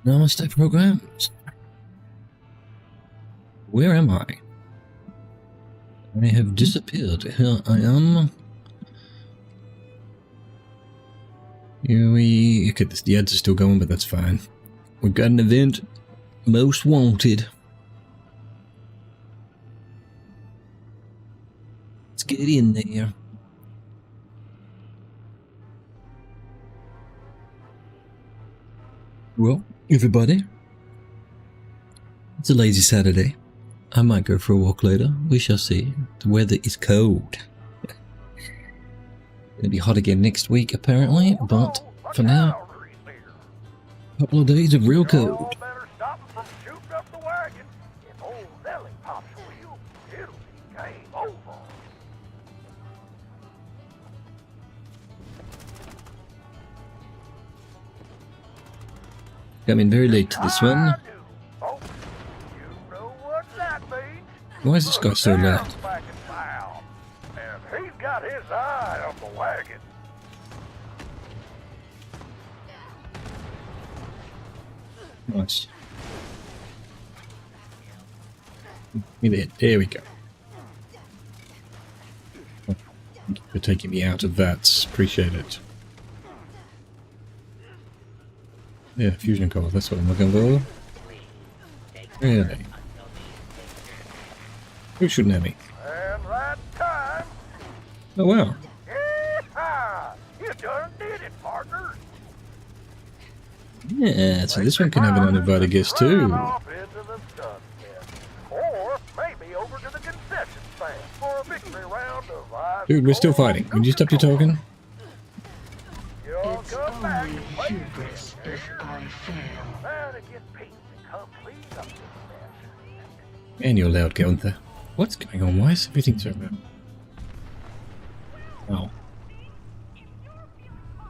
Namaste programs. Where am I? I have disappeared. Here I am. Okay, the ads are still going, but that's fine. We've got an event. Most wanted. Let's get in there. Well, everybody, it's a lazy Saturday. I might go for a walk later. We shall see. The weather is cold. It'll be hot again next week, apparently, but for now, a couple of days of real cold. Coming very late to this one. Why is this guy so loud? He's got his eye on the wagon. Nice. There we go. Thank you for taking me out of that. Appreciate it. Yeah, fusion core, that's what I'm looking for. Really? Who shouldn't have me? And that time, Oh wow. you done did it, partner. Yeah, so this one can have an uninvited guest too. Off into the sunset. Or maybe over to the concession stand for a victory round of ice. Dude, we're still fighting. Would you stop your talking? You'll It's come back only and play hubris again, if I fail. now to get peace and come clean up this mess. And you're loud, Gunther. What's going on? Why is everything so loud? Oh.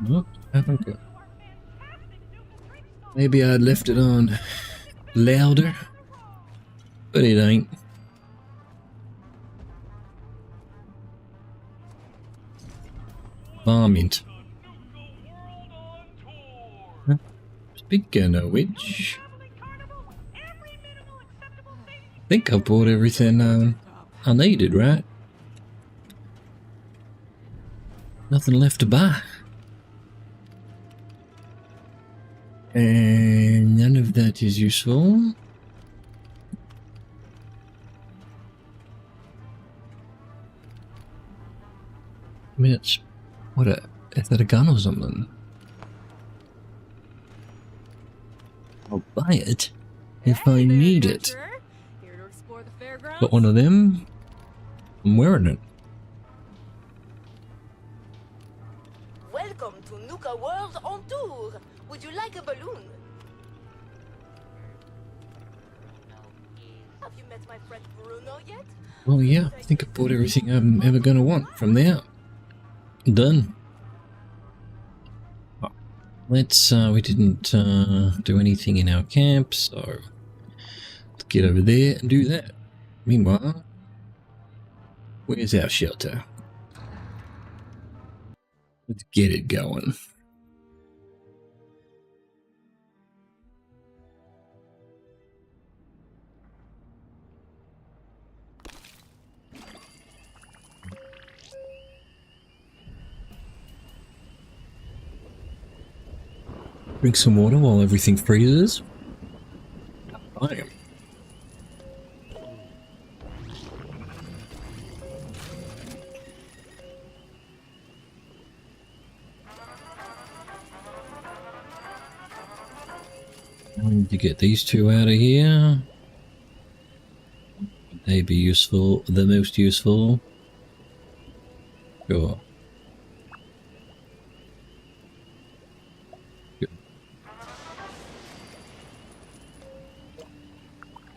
Nope, haven't got. Maybe I left it on louder, but it ain't. Varmint. Huh? Speaking of which, I think I bought everything I needed, right? Nothing left to buy. And none of that is useful. I mean, it's... is that a gun or something? I'll buy it if I need it. Got one of them. I'm wearing it. Welcome to Nuka World on tour. Would you like a balloon? Have you met my friend Bruno yet? Well, yeah, I think I bought everything I'm ever gonna want from there. Done. Oh, let's, we didn't do anything in our camp, so let's get over there and do that. Meanwhile, where's our shelter? Let's get it going. Drink some water while everything freezes. I am. I need to get these two out of here. Would they be useful? The most useful? Sure. Good.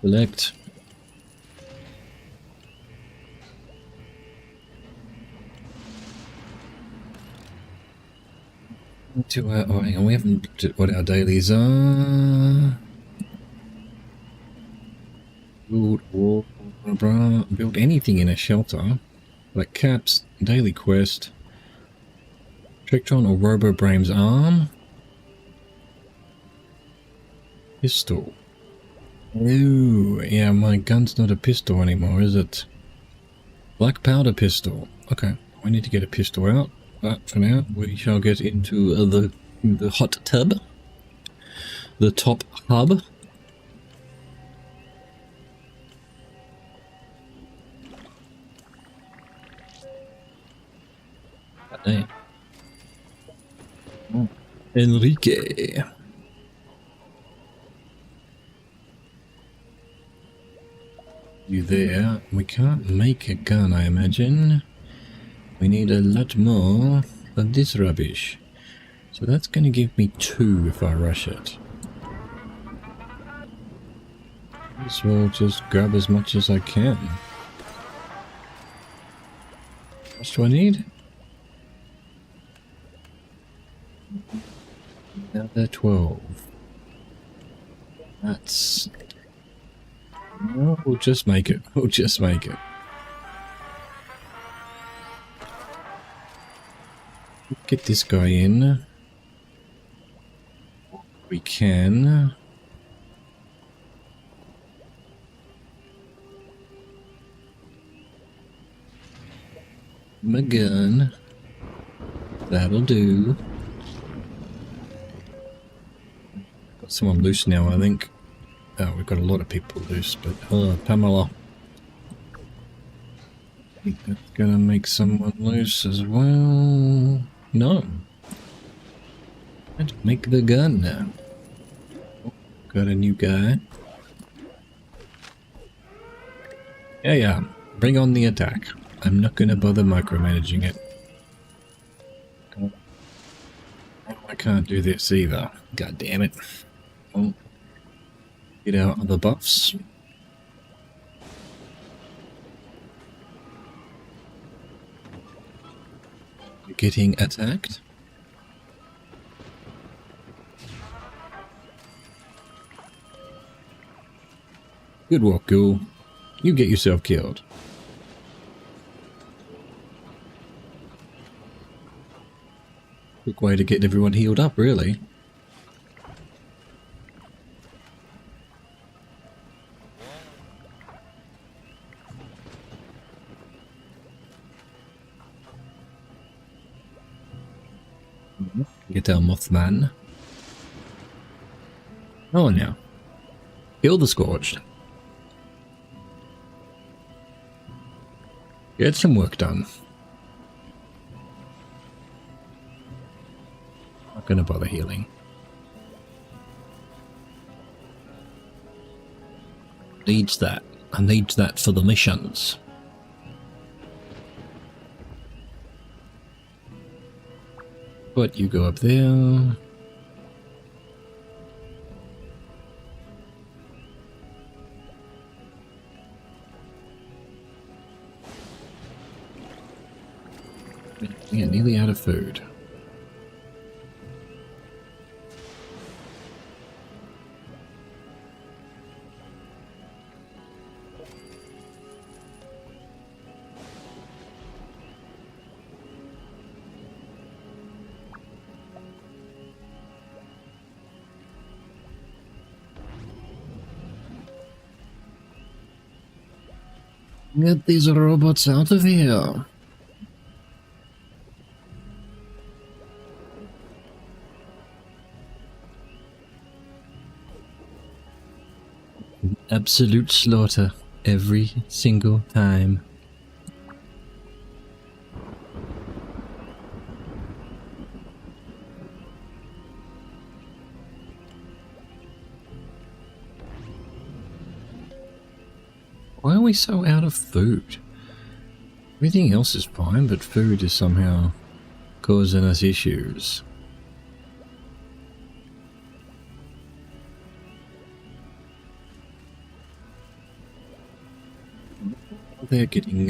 Select. To our, oh, hang on, we haven't looked at what our dailies are. Build anything in a shelter, like Cap's daily quest, Tron or Rover Brain's arm. pistol. Ooh, yeah, my gun's not a pistol anymore, is it? Black powder pistol. Okay, we need to get a pistol out. But for now, we shall get into the hot tub. The top hub. Hey. Oh. Enrique. You there? We can't make a gun, I imagine. We need a lot more of this rubbish. So that's going to give me 2 if I rush it. Might as well just grab as much as I can. How much do I need? Another 12. That's... No, we'll just make it. We'll just make it. Get this guy in. We can. My gun. That'll do. Got someone loose now, I think. Oh, we've got a lot of people loose, but Pamela. I think that's gonna make someone loose as well. No. Let's make the gun now. Oh, got a new guy. Yeah. Bring on the attack. I'm not gonna bother micromanaging it. Oh, I can't do this either. God damn it. Oh. Get our other buffs. Getting attacked. Good work, ghoul. You get yourself killed. Quick way to get everyone healed up, really. Get our Mothman. Oh, now. Kill the Scorched. Get some work done. Not gonna bother healing. Needs that. I need that for the missions. But you go up there. Yeah, nearly out of food. Get these robots out of here. Absolute slaughter every single time. Why are we so out of food? Everything else is fine, but food is somehow causing us issues. They're getting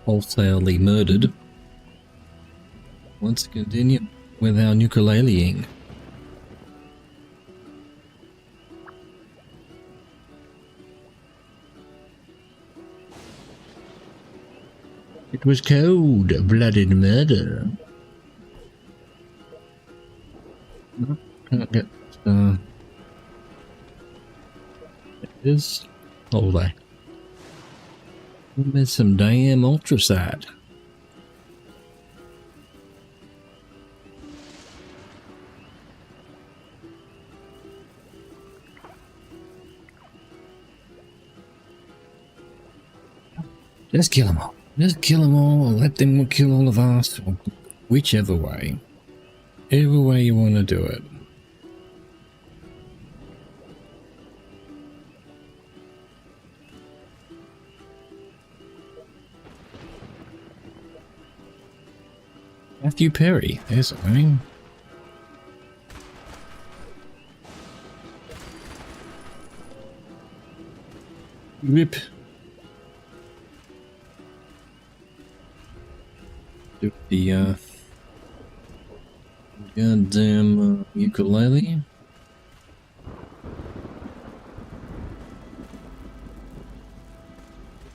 wholesalely murdered. Let's continue with our ukuleleing. It was cold-blooded murder. Can't get is. Oh, they. There's some damn ultraside. Just kill them all. Just kill them all, or let them kill all of us, or whichever way. Either way you want to do it. Matthew Perry, there's a name. Rip. Do the goddamn ukulele.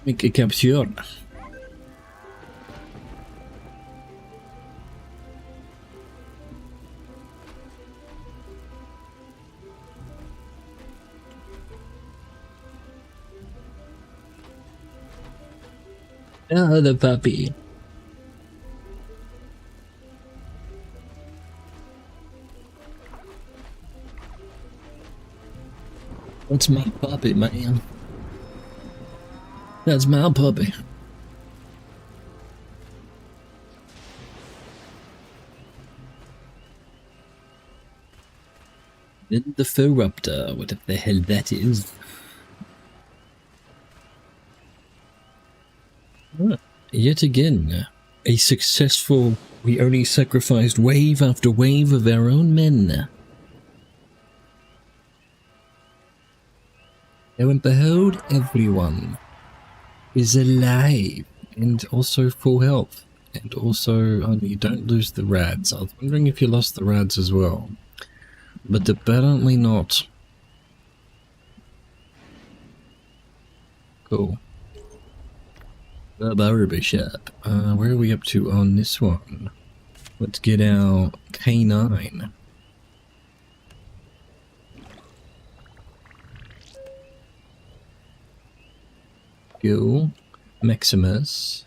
Make a capture. Oh, the puppy. That's my puppy, man. That's my puppy. Then the Ferruptor, whatever the hell that is. Yet again, a successful, we only sacrificed wave after wave of our own men. Lo and behold, everyone is alive and also full health. And also, you don't lose the rads. I was wondering if you lost the rads as well. But apparently not. Cool. Barbershop. Where are we up to on this one? Let's get our K9. Go. Maximus.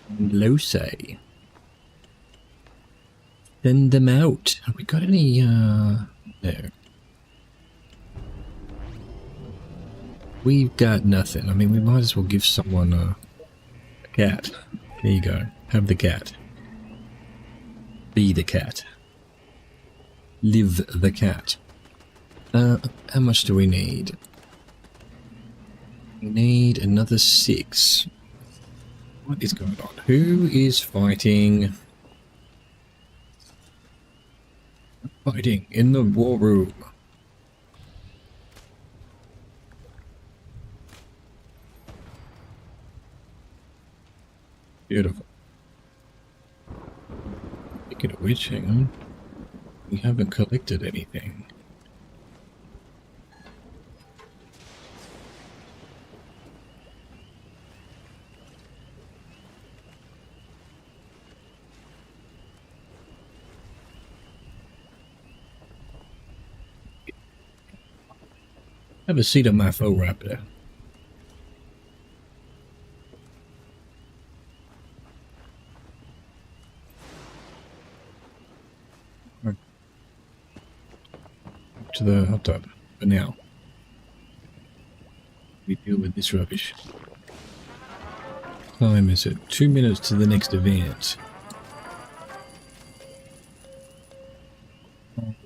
And Losay. Send them out. Have we got any, no. We've got nothing. I mean, we might as well give someone a cat. There you go. Have the cat. Be the cat. Live the cat. How much do we need? We need another 6. What is going on? Who is fighting? Fighting in the war room. Beautiful. Speaking of which, hang on. We haven't collected anything. Have a seat on my faux raptor. To the hot tub for now. We deal with this rubbish. Time is it? 2 minutes to the next event.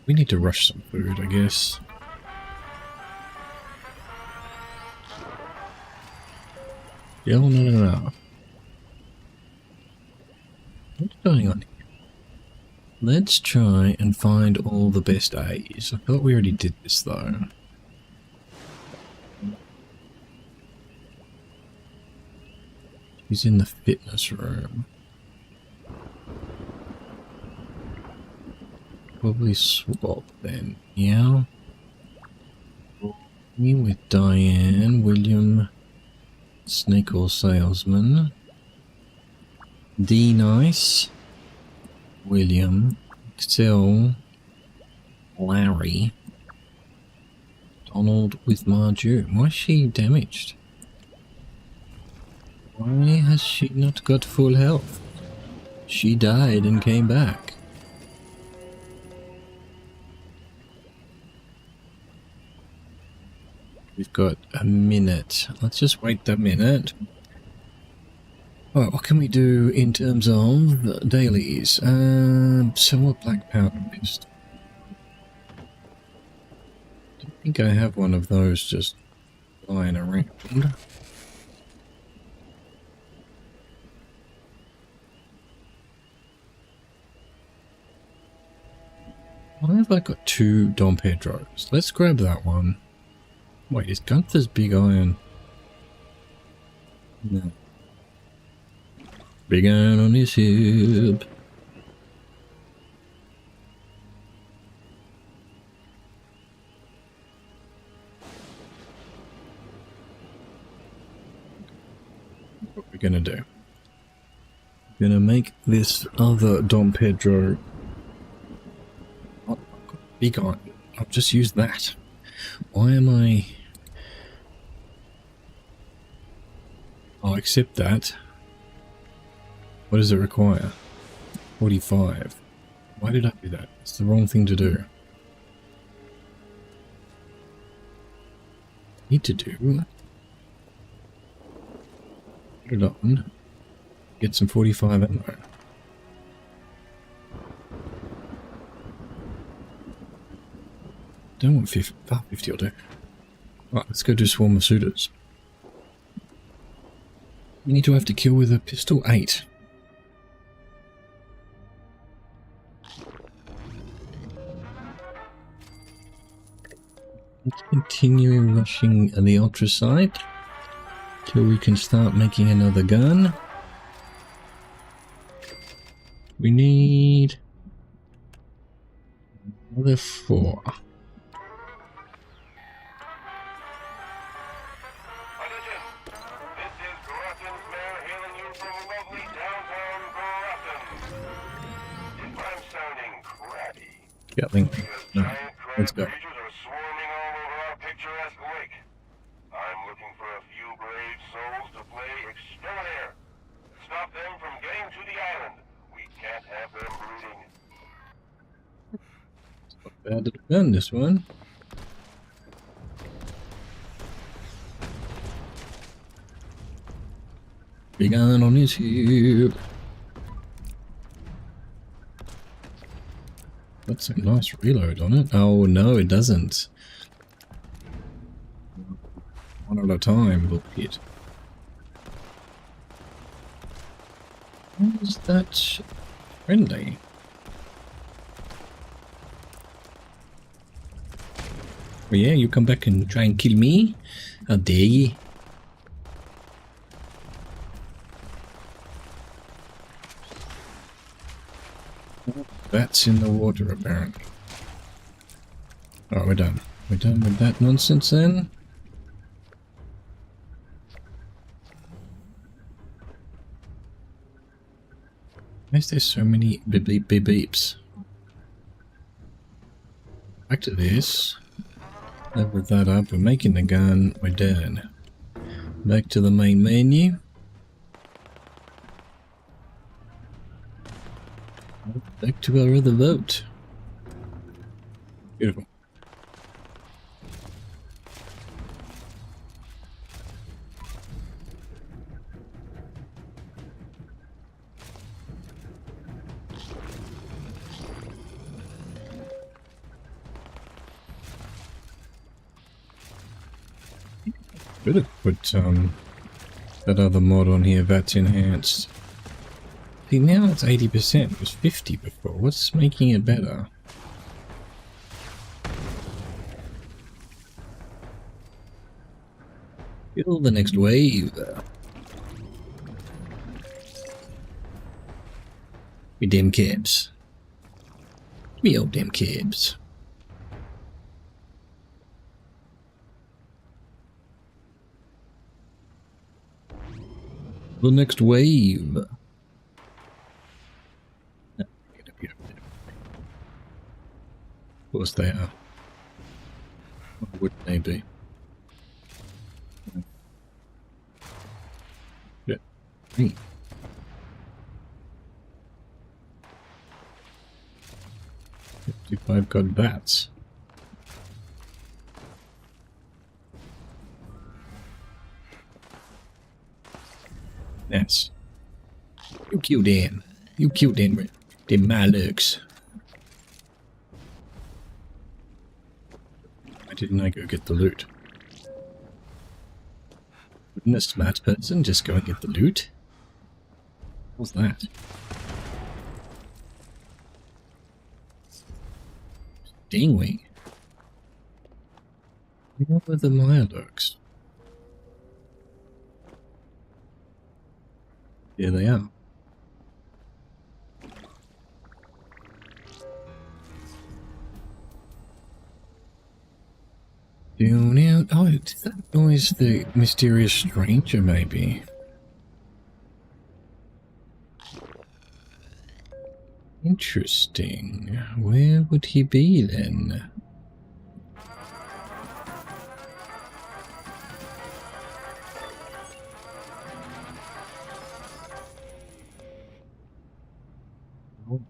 We need to rush some food, I guess. Yeah, no. What's going on here? Let's try and find all the best A's. I thought we already did this though. He's in the fitness room. Probably swap then. Yeah. Me with Diane, William, Snake Oil Salesman, D Nice, William, Excel, Larry, Donald with Marju. Why is she damaged? Why has she not got full health? She died and came back. We've got a minute. Let's just wait that minute. Alright, what can we do in terms of dailies? Somewhat black powder mist. I think I have one of those just lying around. Why have I got 2 Dom Pedros? Let's grab that one. Wait, is Gunther's big iron? No. Big iron on his hip. What we're gonna do? We're gonna make this other Dom Pedro. Oh, big iron. I'll just use that. Why am I... I'll accept that. What does it require? 45. Why did I do that? It's the wrong thing to do. Need to do... Put it on. Get some 45 ammo. Don't want 50. 50 will do. Right, let's go do Swarm of Suitors. You need to have to kill with a pistol 8. Let's continue rushing the ultra site till we can start making another gun. We need another 4. Gatling. No, let's go. I'm looking for a few brave souls to play exterminator. Stop them from getting to the island. We can't have them brooding. Not bad to defend this one. Big iron on his hip. That's a nice reload on it. Oh no, it doesn't. One at a time, bullshit. Why is that friendly? Oh yeah, you come back and try and kill me? How dare ye? That's in the water, apparently. Oh, we're done. We're done with that nonsense then. Why is there so many beep beep beep beeps? Back to this. Level that up. We're making the gun. We're done. Back to the main menu. Back to our other boat. Beautiful. Could have put that other mod on here that's enhanced. See, now it's 80%. It was 50 before. What's making it better? Kill the next wave. Me damn cabs. Me old damn cabs. The next wave. Of course they are. Would maybe. Yeah. Hey. I've got bats. Yes. You killed him. You killed him. Them Malux. Why didn't I go get the loot? Wouldn't a smart person just go and get the loot? What's that? Stingwing. What were the Malux? Here they are. Oh, is that noise the mysterious stranger, maybe? Interesting. Where would he be then? Oh,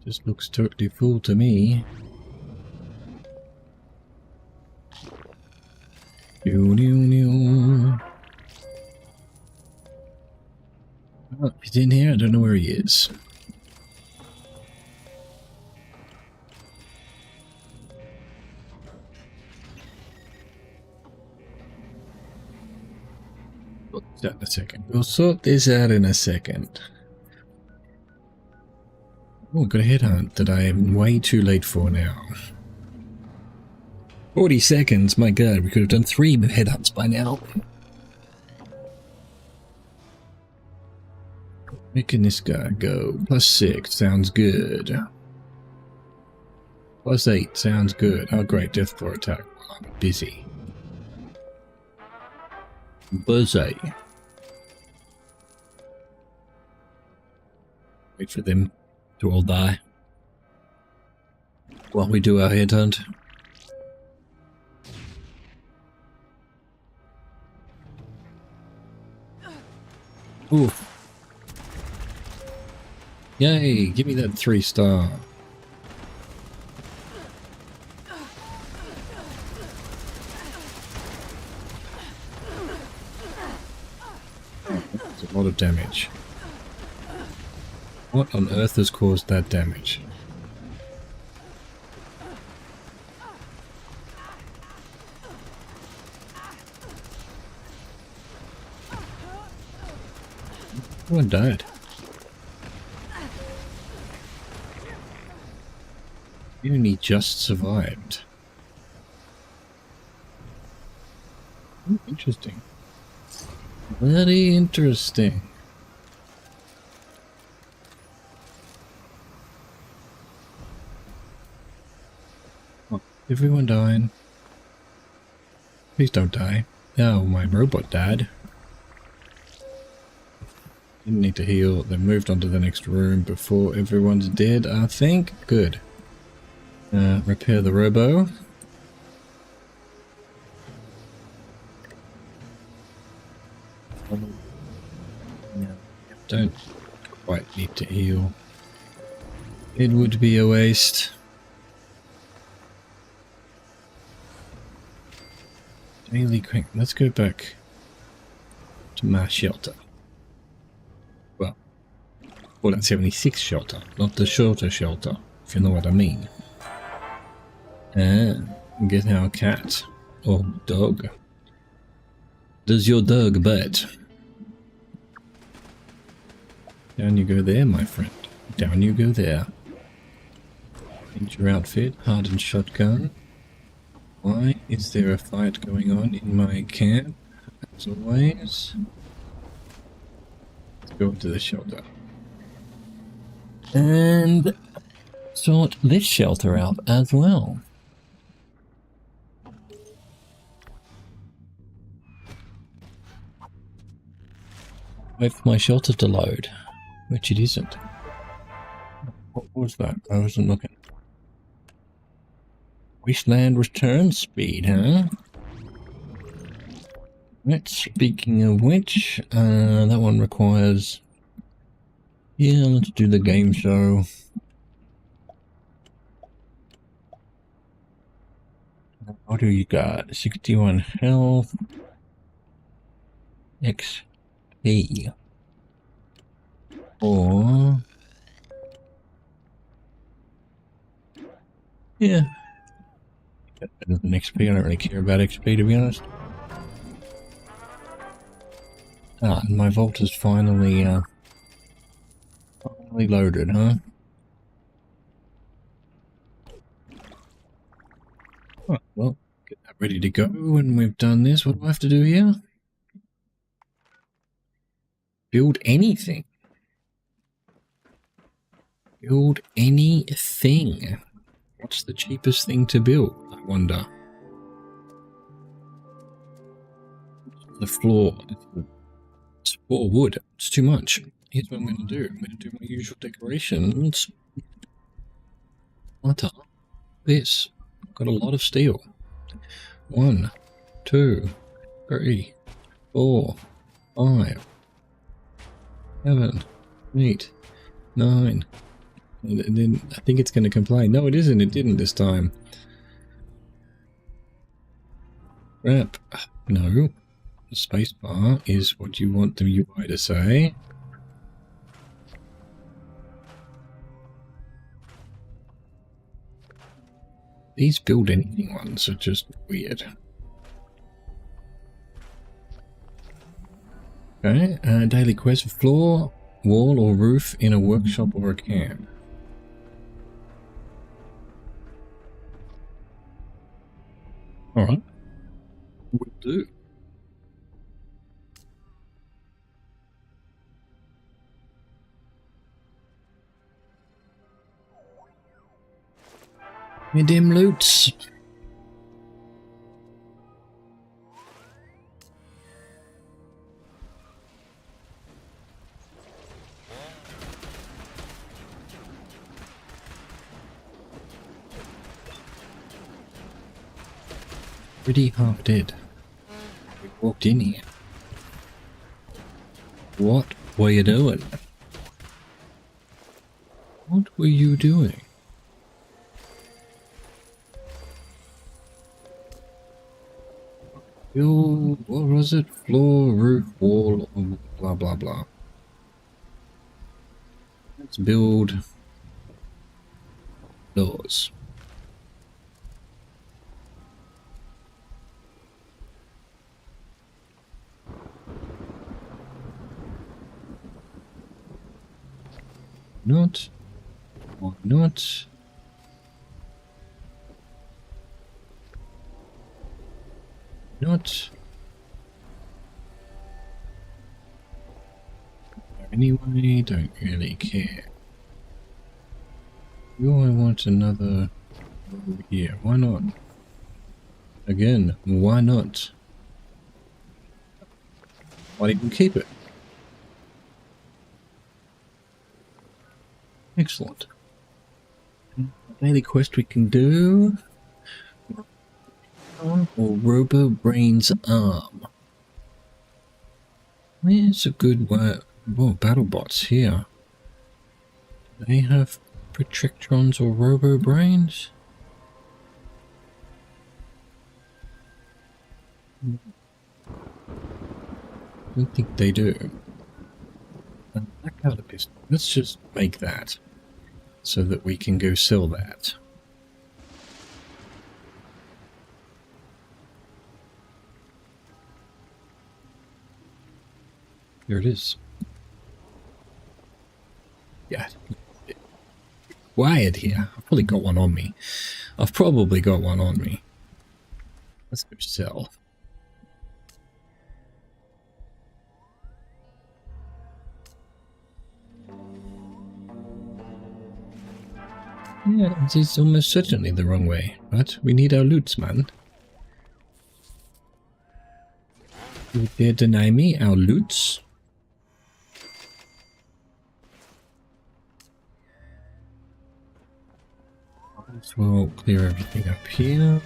just looks totally full to me. Oh, he's in here. I don't know where he is. We'll sort that in a second. We'll sort this out in a second. Oh, I've got a headhunt that I am way too late for now. 40 seconds, my god, we could have done 3 headhunts by now. Making this guy go. +6, sounds good. +8, sounds good. Oh great, death floor attack. I'm busy. Busy. Wait for them to all die while we do our headhunt. Ooh. Yay, give me that 3-star. Oh, that's a lot of damage. What on earth has caused that damage? Everyone died. You only just survived. Interesting. Very interesting. Oh, everyone dying. Please don't die. Oh, my robot died. Didn't need to heal. They moved on to the next room before everyone's dead, I think. Good. Repair the robo. Don't quite need to heal. It would be a waste. Daily crank. Let's go back to my shelter. Well, 76 shelter, not the shorter shelter, if you know what I mean. And get our cat or dog. Does your dog bite? Down you go there, my friend. Down you go there. Change your outfit, hardened shotgun. Why is there a fight going on in my camp? As always. Let's go into the shelter. And sort this shelter out as well. Wait for my shelter to load, which it isn't. What was that? I wasn't looking. Wasteland return speed, huh? Right, speaking of which, that one requires... Yeah, let's do the game show. What do you got? 61 health. XP. Or... Yeah. Better than XP. I don't really care about XP, to be honest. Ah, and my vault is finally loaded, huh? Oh, well, get that ready to go when we've done this. What do I have to do here? Build anything. Build anything. What's the cheapest thing to build, I wonder? The floor. It's 4 wood. It's too much. Here's what I'm going to do. I'm going to do my usual decorations. What this? I've got a lot of steel. 1, 2, 3, 4, 5, 7, 8, 9. And then I think it's going to complain. No, it isn't. It didn't this time. Crap. No. The spacebar is what you want the UI to say. These build anything ones are just weird. Okay, daily quest: floor, wall or roof in a workshop or a camp. Alright. Will do. Me dim loots. Pretty half dead. We walked in here. What were you doing? What were you doing? Build, what was it? Floor, roof, wall, blah blah blah. Let's build doors. Not. Why not? Not. Anyway, don't really care. Do I want another over here? Why not? Again, why not? Why didn't you keep it? Excellent. Daily quest we can do. Or Rover Brain's arm. Where's a good word? Whoa, battle bots here. Do they have Protectrons or Robo Brains? I don't think they do. Black powder pistol. Let's just make that so that we can go sell that. Here it is. Yeah. Quiet here. I've probably got one on me. Let's go sell. Yeah, this is almost certainly the wrong way, but we need our loots, man. You dare deny me our loots? As well, clear everything up here.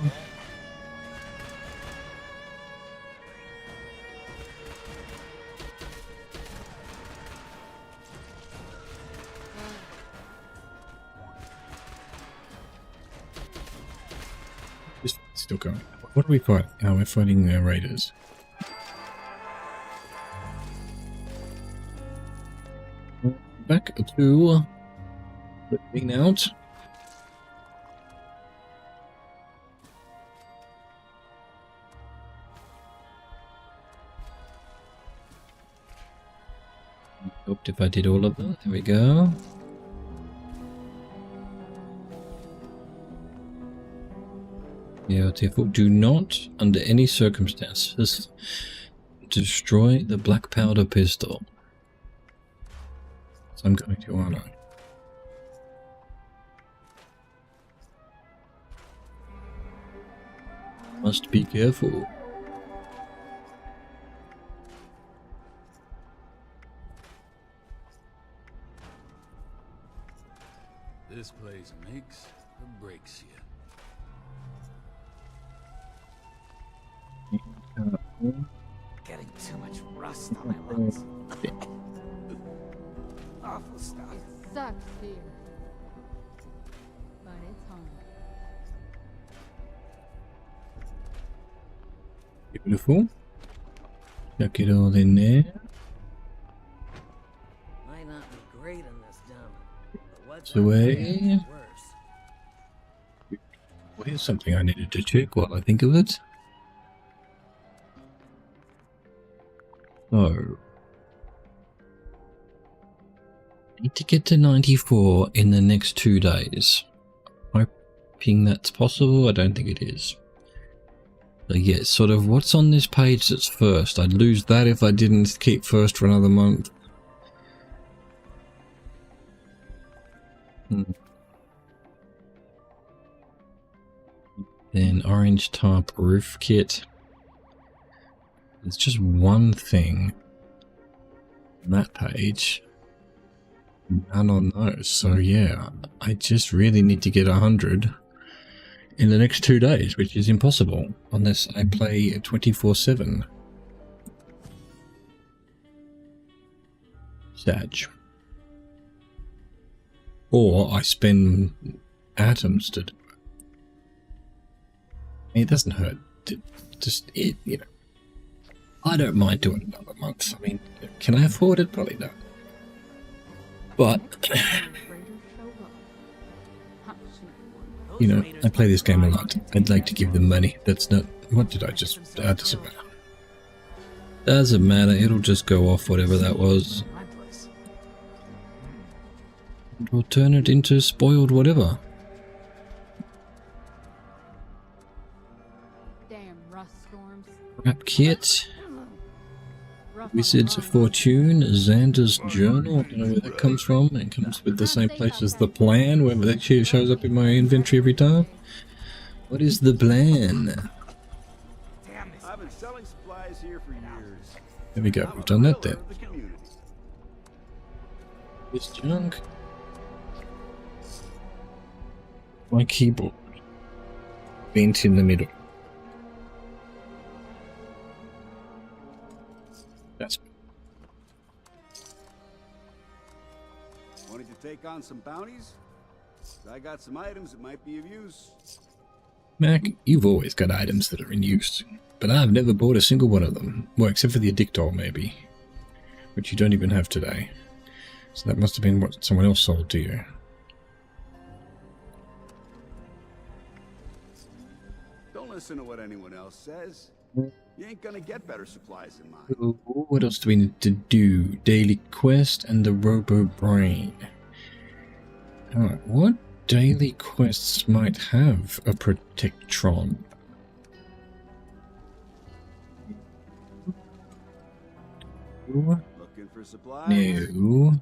Just still going. What are we fighting? Oh, we're fighting raiders. Back to clean out. Hoped if I did all of them. There we go. Yeah, careful. Do not, under any circumstances, destroy the black powder pistol. So I'm going to honor. Must be careful. This place makes or breaks you. Getting too much rust on my lungs. Awful stuff. It sucks here, but it's home. Beautiful. Chuck it all in there. Might not be great in this dump, but what's Away. worse? Well, here's something I needed to check while I think of it. So, need to get to 94 in the next 2 days. Hoping that's possible. I don't think it is. So yeah, sort of what's on this page that's first. I'd lose that if I didn't keep first for another month. Then orange top roof kit. There's just one thing on that page. None on those. So yeah, I just really need to get 100 in the next 2 days, which is impossible unless I play 24/7. Sag. Or I spend atoms to do it. It doesn't hurt. You know. I don't mind doing another month. I mean, can I afford it? Probably not. But, you know, I play this game a lot. I'd like to give them money. That's not... What did I just... doesn't matter. Doesn't matter. It'll just go off whatever that was. We'll turn it into spoiled whatever. Damn rust storms. Wrap kit. Wizard's Fortune, Xander's Journal, I don't know where that comes from. It comes with the same place as the plan, where that shit shows up in my inventory every time. What is the plan? I've been selling supplies here for years. There we go, we've done that then. This junk. My keyboard. Vent in the middle. That's Wanting to take on some bounties? I got some items that might be of use. Mac, you've always got items that are in use, but I've never bought a single one of them. Well, except for the Addictol, maybe, which you don't even have today. So that must have been what someone else sold to you. Don't listen to what anyone else says. You ain't gonna get better supplies than mine. So, what else do we need to do? Daily quest and the Robo Brain. Alright, what daily quests might have a Protect Tron? Looking for supplies? No.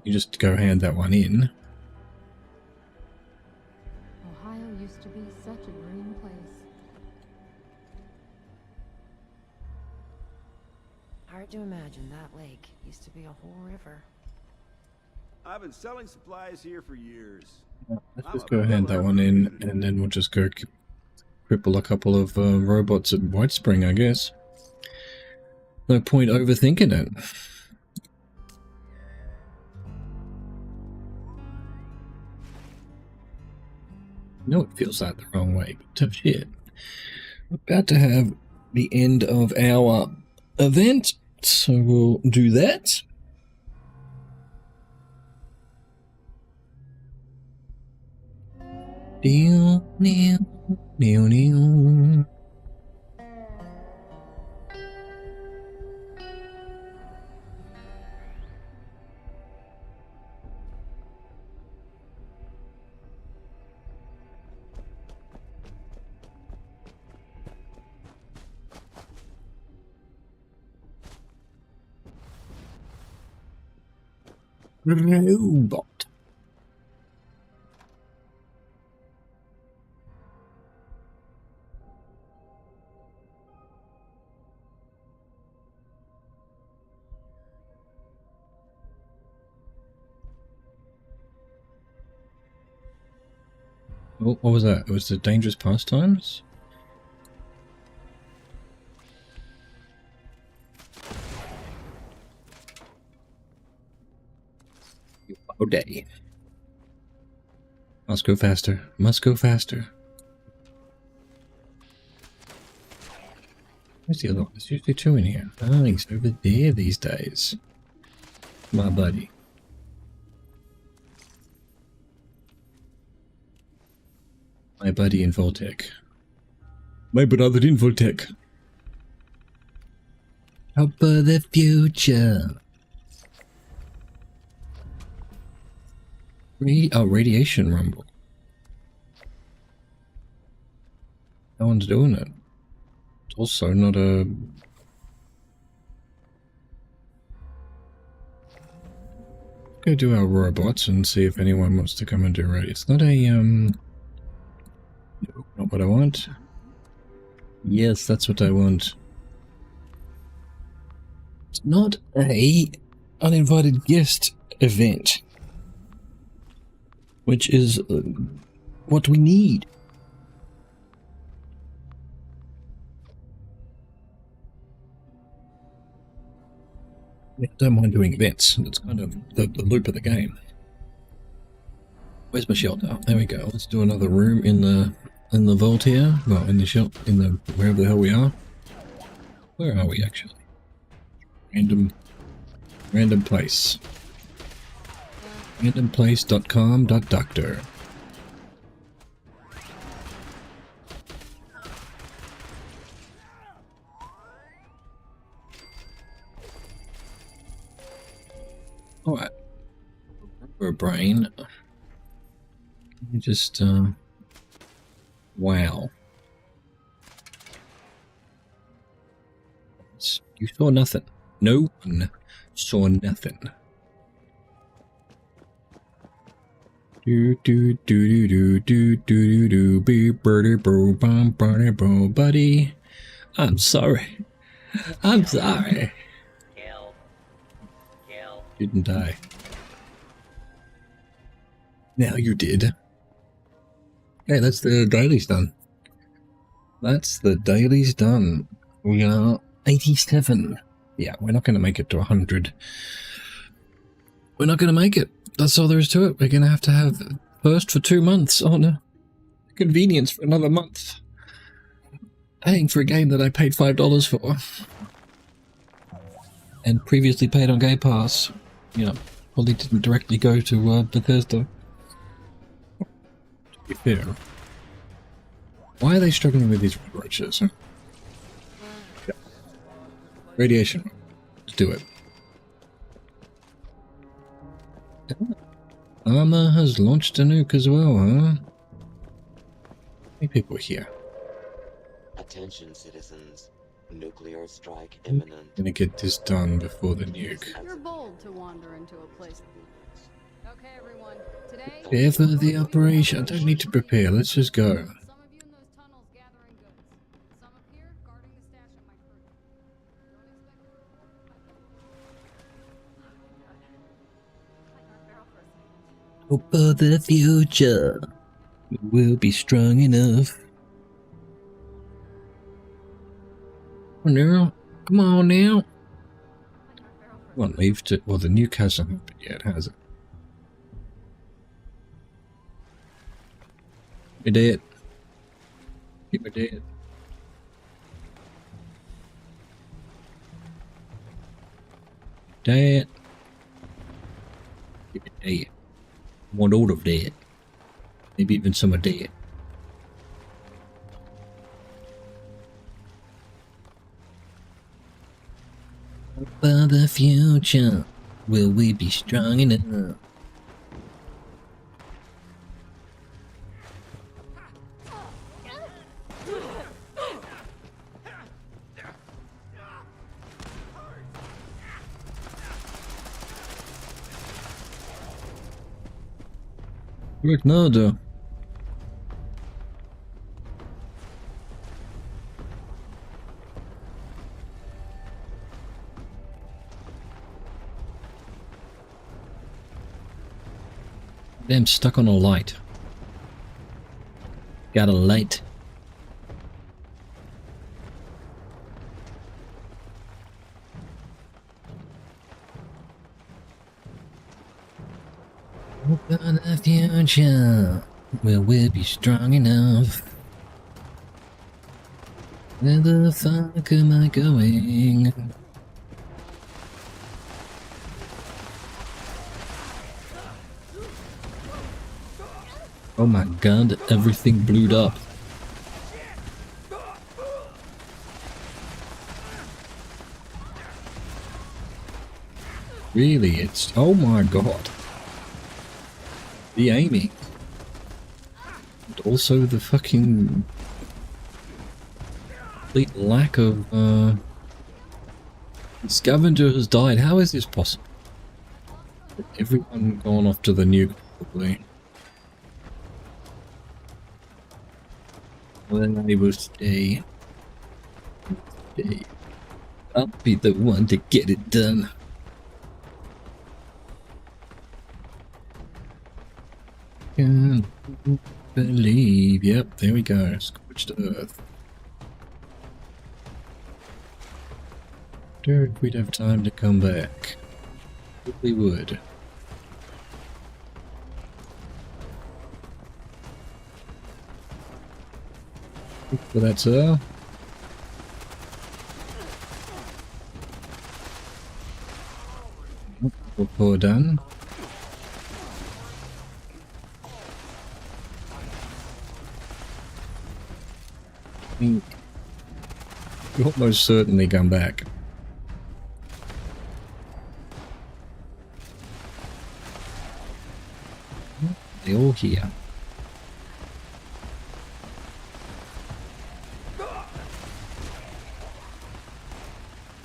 You just go hand that one in. Ohio used to be such a green place. Hard to imagine that lake used to be a whole river. I've been selling supplies here for years. Let's I'm just a go hand that pillar one of in, community. and then we'll just go cripple a couple of robots at White Spring, I guess. No point overthinking it. No, it feels like the wrong way, but tough shit. We're about to have the end of our event, so we'll do that. Deal, deal, deal, deal. Robot. Oh, what was that? It was the dangerous pastimes? Oh, day. Must go faster. Must go faster. Where's the other one? There's usually two in here. Oh, he's over there these days. My buddy. My buddy in Voltec. My brother in Voltec. Help for the future. Radiation rumble. No one's doing it. It's also not a... Go do our robots and see if anyone wants to come and do it. It's not a, no, not what I want. Yes, that's what I want. It's not a uninvited guest event, which is what we need. I don't mind doing events. It's kind of the loop of the game. Where's my shelter? There we go. Let's do another room in the vault here. Well, in the shelter, in the wherever the hell we are. Where are we actually? Random place. Randomplace.com.doctor. Alright. Rover brain. You just, wow. You saw nothing. No one saw nothing. Do do do do do do do do be birdie bro bum birdie bro buddy. I'm sorry. I'm sorry. Kill. Didn't die. Now you did. Okay, that's the daily's done. That's the daily's done. We are 87. Yeah, we're not going to make it to 100. We're not going to make it. That's all there is to it. We're going to have first for 2 months on a convenience for another month. Paying for a game that I paid $5 for. And previously paid on Game Pass. You know, probably didn't directly go to Bethesda. To be fair. Why are they struggling with these roaches? Huh? Yeah. Radiation. Let's do it. Armor has launched a nuke as well, huh? How many people here? Attention, citizens. Nuclear strike imminent. Gonna get this done before the nuke. You're bold to wander into a place. Okay, everyone. Today. Prepare for the operation. I don't need to prepare. Let's just go. Some of you in those tunnels gathering goods. Some up here guarding the stash of my crew. Don't expect Hope for the future. We'll be strong enough. Come on now. Come on now. Come on, leave to. Well, the nuke hasn't happened yet, has it? We're dead. We're dead. Dead. Keep it dead. I want all of that. Maybe even some of that. For the future, will we be strong enough? Rick Nardo. Damn, stuck on a light. Got a light. For the future, will we be strong enough? Where the fuck am I going? Oh my god, everything blew up. Really, it's... oh my god. The aiming. And also the fucking... complete lack of, the scavenger has died. How is this possible? Everyone gone off to the nuke, probably. Then I will stay. I'll be the one to get it done. Can't believe. Yep, there we go. Scorched earth. Wonder if we'd have time to come back. Probably would. So that's we're all done. You'll almost certainly come back. They're all here.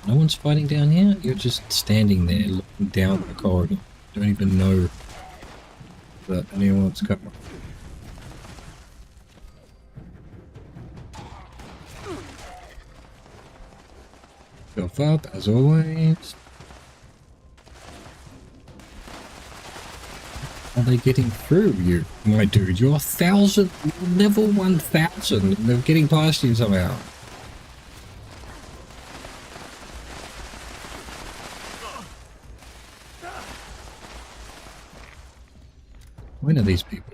No one's fighting down here? You're just standing there looking down the corridor. Don't even know that anyone's coming. Go up, as always. Are they getting through you? My dude, you're 1,000, level 1,000, and they're getting past you somehow. When are these people?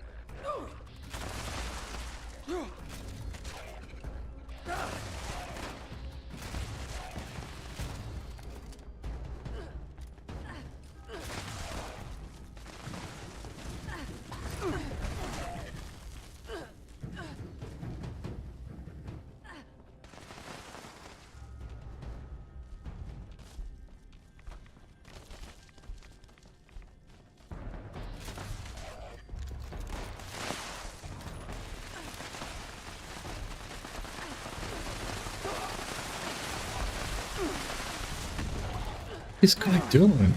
What's this guy doing?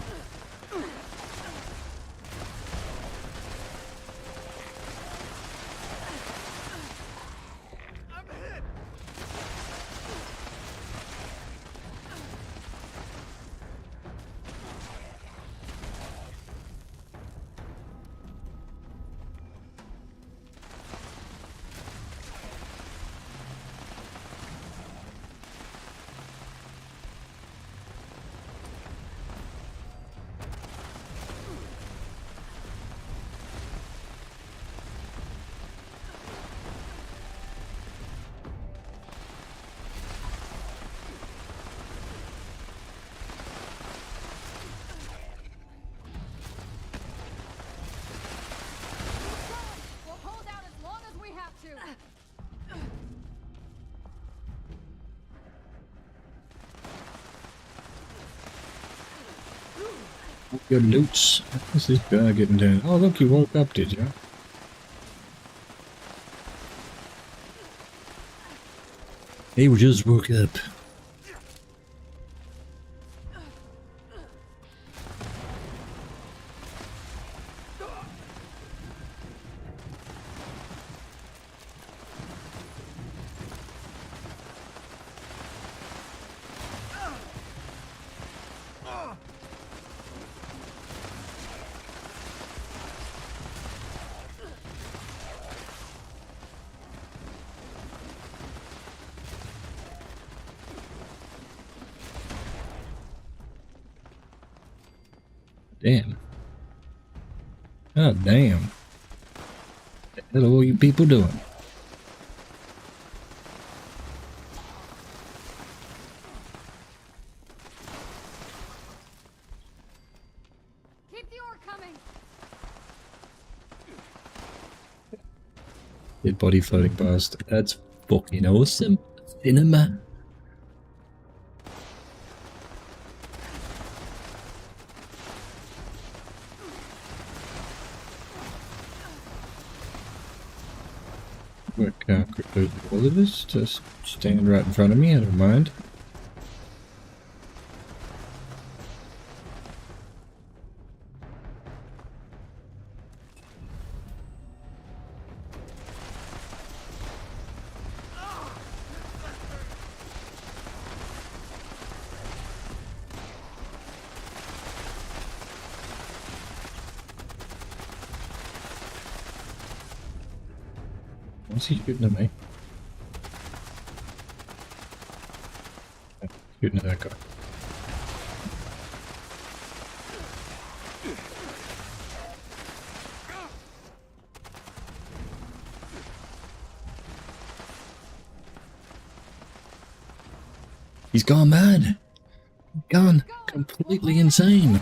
Your loots. How's this guy getting down? Oh, look, you woke up, did you? He just woke up. Damn. Oh, damn. What the hell are all you people doing? Keep the ore coming. Dead body floating past. That's fucking awesome. Cinema. Work out quickly all of this. Just stand right in front of me, I don't mind. What's he shooting at me? Shooting at that guy. He's gone mad. Gone completely insane.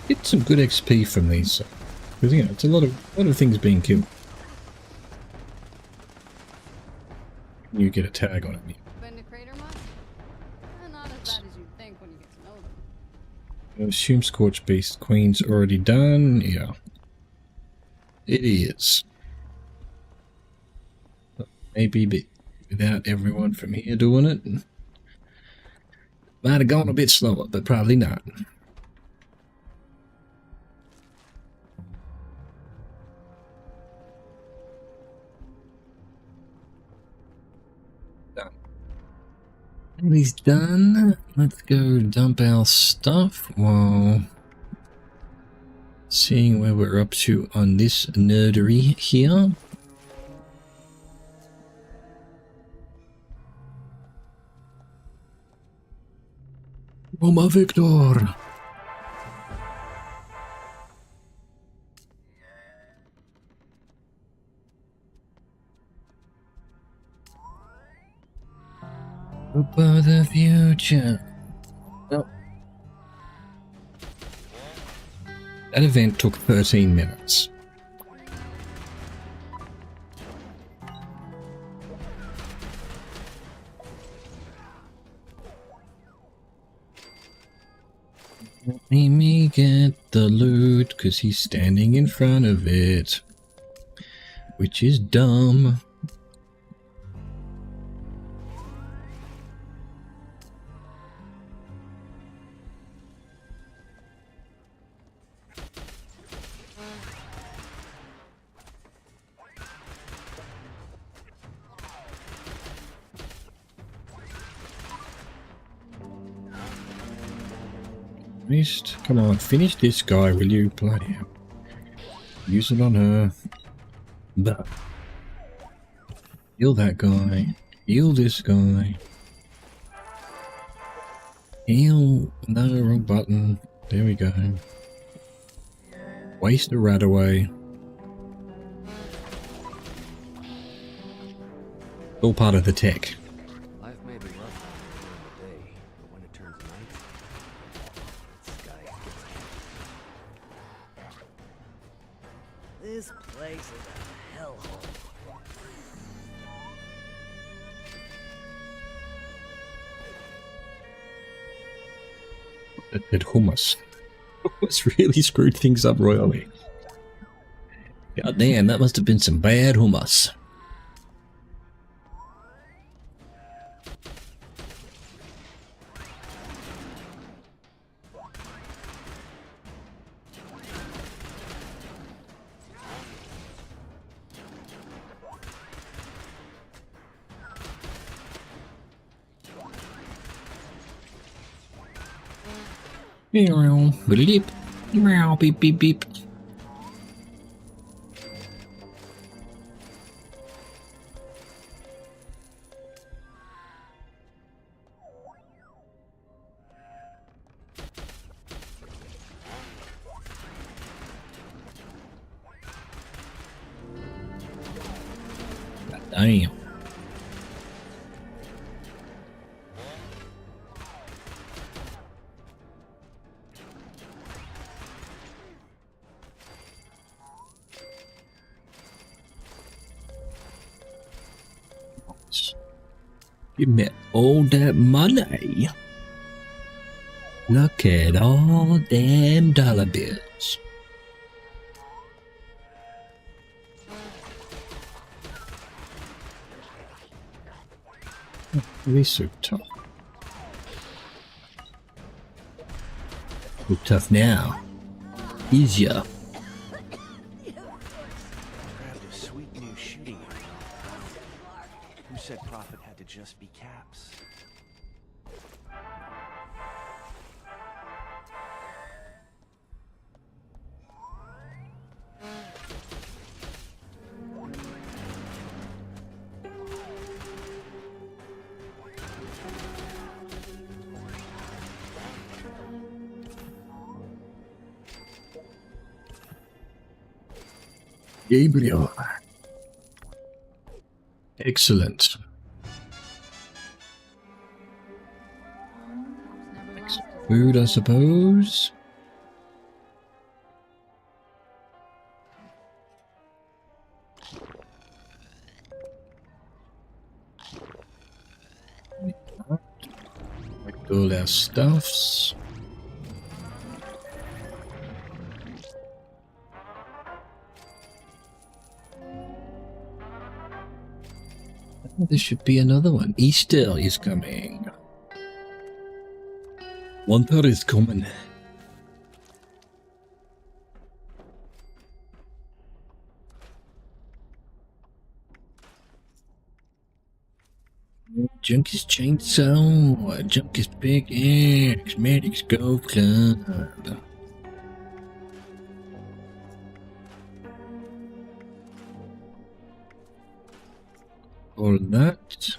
Get some good XP from these, because you know it's a lot of things being killed. You get a tag on it. Been to Crater much? Not as bad as you'd think when you get to know them. I assume Scorched Beast Queen's already done. Yeah, it is. But maybe without everyone from here doing it, might have gone a bit slower, but probably not. And he's done. Let's go dump our stuff while seeing where we're up to on this nerdery here. Roma Victor! About the future. Oh. That event took 13 minutes. Let me get the loot, cause he's standing in front of it. Which is dumb. Come on, finish this guy, will you? Bloody hell. Use it on her. But heal that guy. Heal this guy. Heal. No, wrong button. There we go. Waste a rat away. All part of the tech. Life may be rough during the day, but when it turns night, the sky gets heavy. This place is a hellhole. That hummus. It's really screwed things up royally. God damn, that must have been some bad hummus. Meow, beep, meow, beep, beep, beep. Damn. You met all that money. Look at all them dollar bills. He's so tough. So tough now. Easier. Grabbed a sweet new shooting iron. Who said profit had to just be caps? Gabriel. Excellent. Food, I suppose. Collect all our stuffs. There should be another one. Easter is coming. Winter is coming. Junky's chainsaw. Junky's big axe. Medic's golf club. All that.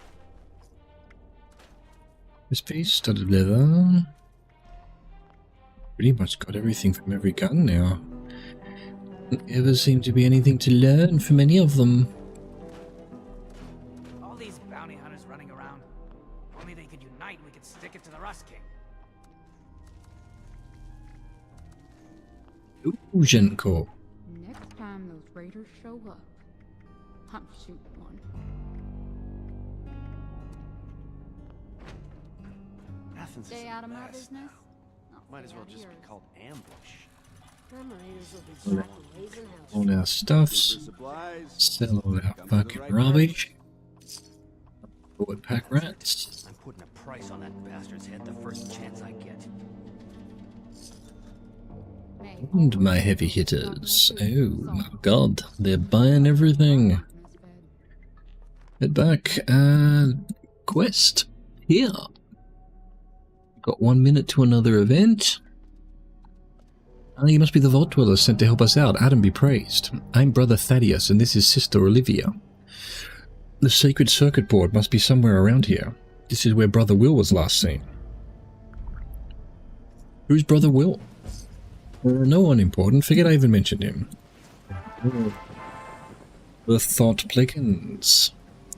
This piece, studded leather. Pretty much got everything from every gun now. Doesn't ever seem to be anything to learn from any of them. All these bounty hunters running around. If only they could unite, we could stick it to the Rust King. Illusion Corp. Next time those raiders show up, I'm shooting one. Athens Stay is a out of my mess business. now. I'll Might as stay well out of just be yours. called ambush. All our stuffs. For supplies. Sell all our Come to the fucking right rubbish. Forward pack rats. I'm putting a price on that bastard's head the first chance I get. Hey, And my heavy hitters. Oh my god, they're buying everything. Head back. Quest. Here. Got 1 minute to another event. Ah, you must be the Vault Dweller sent to help us out. Adam be praised. I'm Brother Thaddeus, and this is Sister Olivia. The Sacred Circuit Board must be somewhere around here. This is where Brother Will was last seen. Who's Brother Will? No one important. Forget I even mentioned him. The Thought Plickens.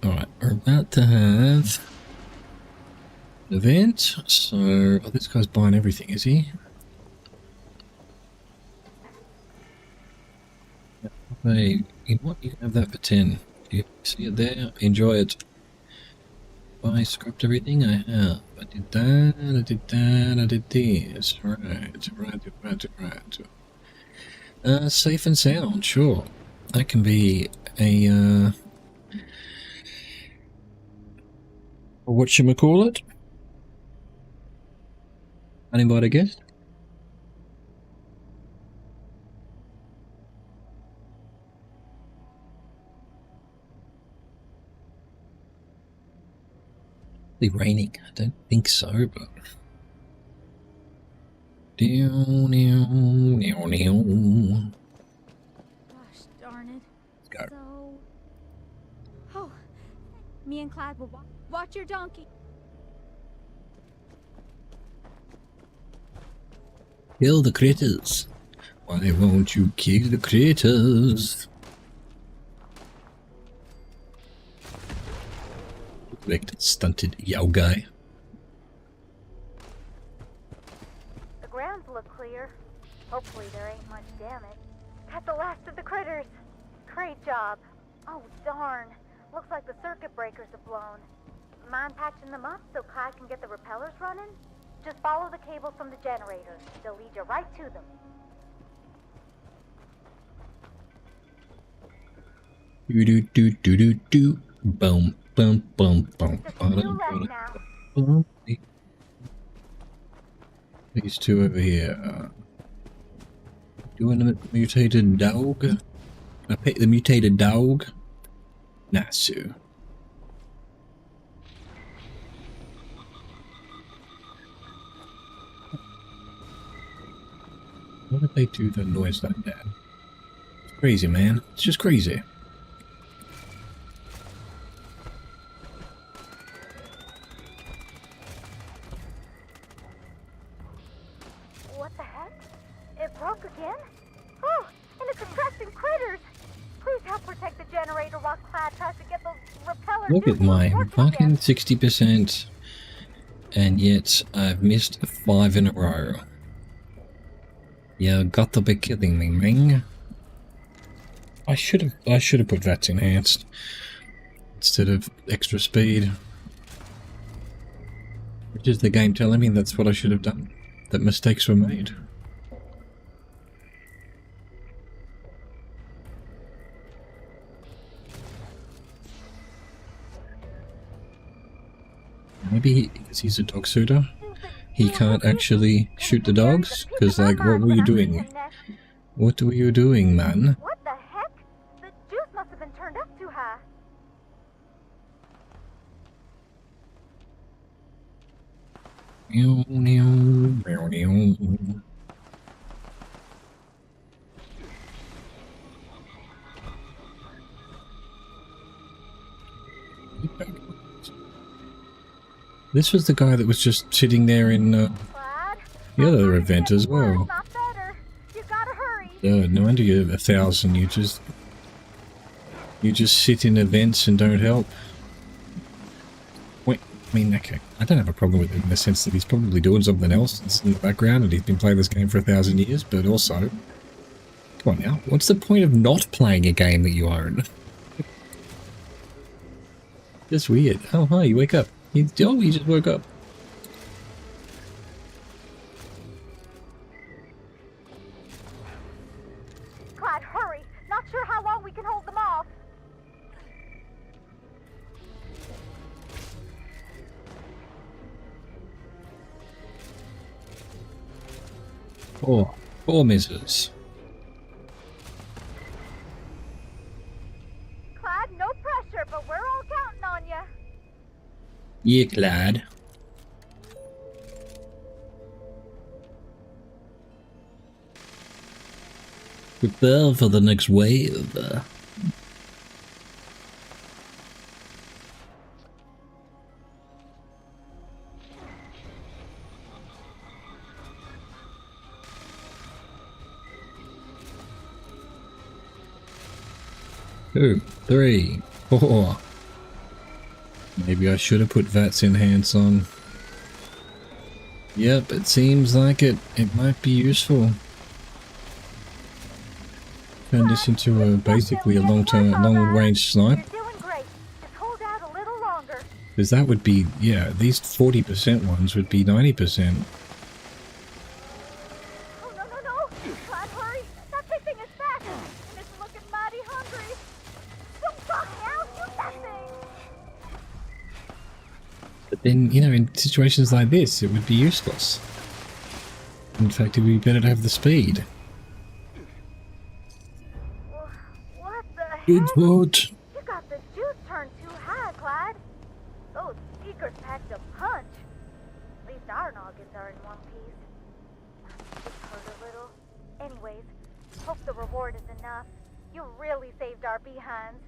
Alright, we're about to have an event, so... Oh, this guy's buying everything, is he? Hey, you know what? You can have that for 10. You see it there? Enjoy it. I scrapped everything I have. I did that, I did that, I did this. Right. Safe and sound, sure. That can be a, whatchamacallit? Anybody guess? It's raining. I don't think so, but... Gosh darn it. Let's go. So... Oh, me and Clyde will watch your donkey. Kill the critters. Why won't you kill the critters? Like stunted yow guy. The grounds look clear. Hopefully there ain't much damage. Got the last of the critters. Great job. Oh, darn. Looks like the circuit breakers have blown. Mind patching them up so Kai can get the repellers running? Just follow the cables from the generator. They'll lead you right to them. Do. Boom. Boom. Just a few left now. These two over here. Doing the mutated dog? I pick the mutated dog? Nah, Sue. Why would they do the noise like that? It's crazy, man. It's just crazy. What the heck? It broke again? Oh, and it's attracting critters! Please help protect the generator while Clyde tries to get those repellers. Look at my fucking 60%, and yet I've missed 5 in a row. You got to be kidding me, Ming. I should have put VATS enhanced instead of extra speed. Which is the game telling me that's what I should have done. That mistakes were made. Maybe because he's a dog suiter, he can't actually shoot the dogs? Because, like, what were you doing? What were you doing, man? What the heck? The juice must have been turned up too high. This was the guy that was just sitting there in Clyde, the other event as well. not better. You gotta hurry. No wonder you're 1,000. You just sit in events and don't help. Wait, I mean, okay, I don't have a problem with it in the sense that he's probably doing something else that's in the background and he's been playing this game for 1,000 years, but also, come on now, what's the point of not playing a game that you own? Just weird. Oh, hi, you wake up. You just woke up. Clyde, hurry. Not sure how long we can hold them off. Four misses. Clyde, no pressure, but we're all counting on you. Yeah, Clyde. Prepare for the next wave. Two, three, four. Maybe I should have put VATS enhance on. Yep, it seems like it. It might be useful. Turn this into a basically a long-range snipe. You're doing great. Just hold out a little longer. Because that would be, yeah, these 40% ones would be 90%. Oh, no, no, no. Clyde, hurry. That big thing is back. And it's looking mighty hungry. Don't fuck now. Shoot that thing. But then, you know, in situations like this, it would be useless. In fact, it would be better to have the speed. What the heck? Good what? You got the juice turned too high, Clyde. Those speakers packed a punch. At least our noggins are in one piece. Just hurt a little. Anyways, hope the reward is enough. You really saved our behinds.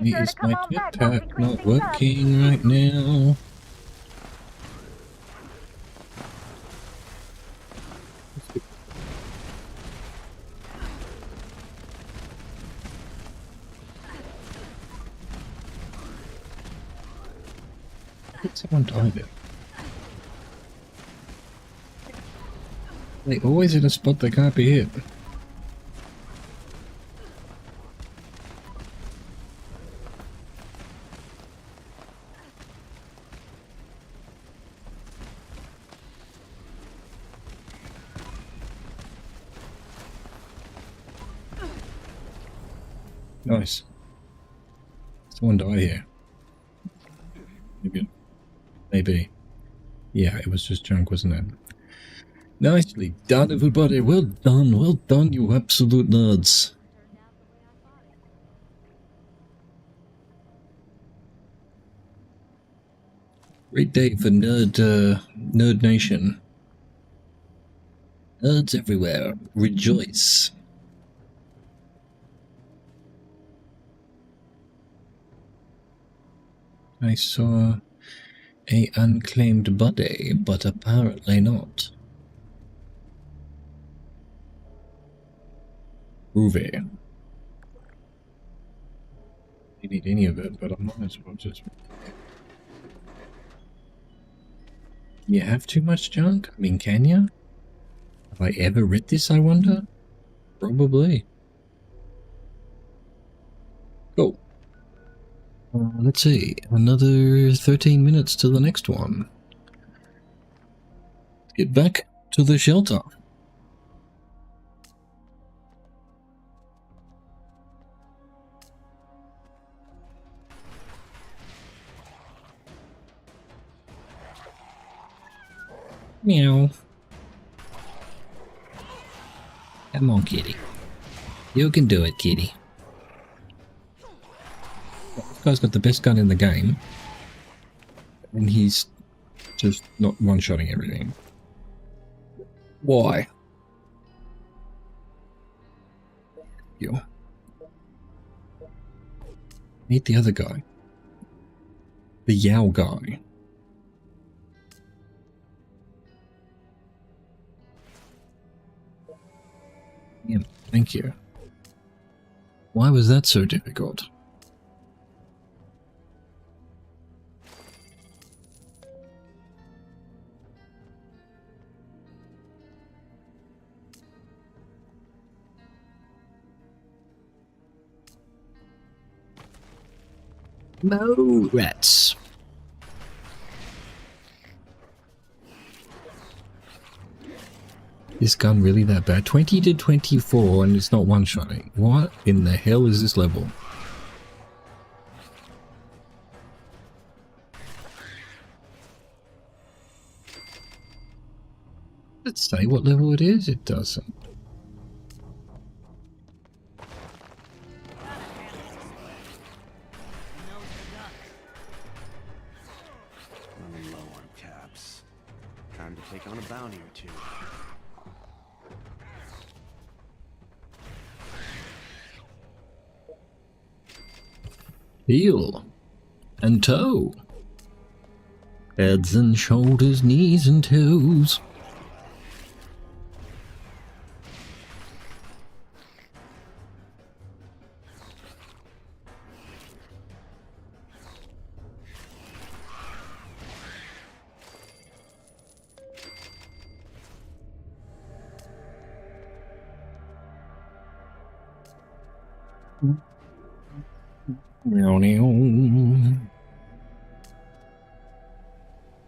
Be sure Is to come my on back once we jetpack clean not things up. working right now? Did someone die there? They always in a spot they can't be hit. Nice. Someone die here. Maybe. Maybe. Yeah, it was just junk, wasn't it? Nicely done, everybody. Well done, you absolute nerds. Great day for Nerd Nation. Nerds everywhere, rejoice. I saw a unclaimed body, but apparently not. Rover. You need any of it, but I might as well just... You have too much junk? I mean, can you? Have I ever read this, I wonder? Probably. Cool. Let's see, another 13 minutes to the next one. Let's get back to the shelter. Meow. Come on, kitty. You can do it, kitty. This guy's got the best gun in the game, and he's just not one-shotting everything. Why? You. Meet the other guy. The Yao guy. Yeah, thank you. Why was that so difficult? No rats. Is gun really that bad? 20 to 24 and it's not one-shotting. What in the hell is this level? Does it say what level it is? It doesn't. Running low on caps. Time to take on a bounty or two. Heel and toe. Heads and shoulders, knees and toes.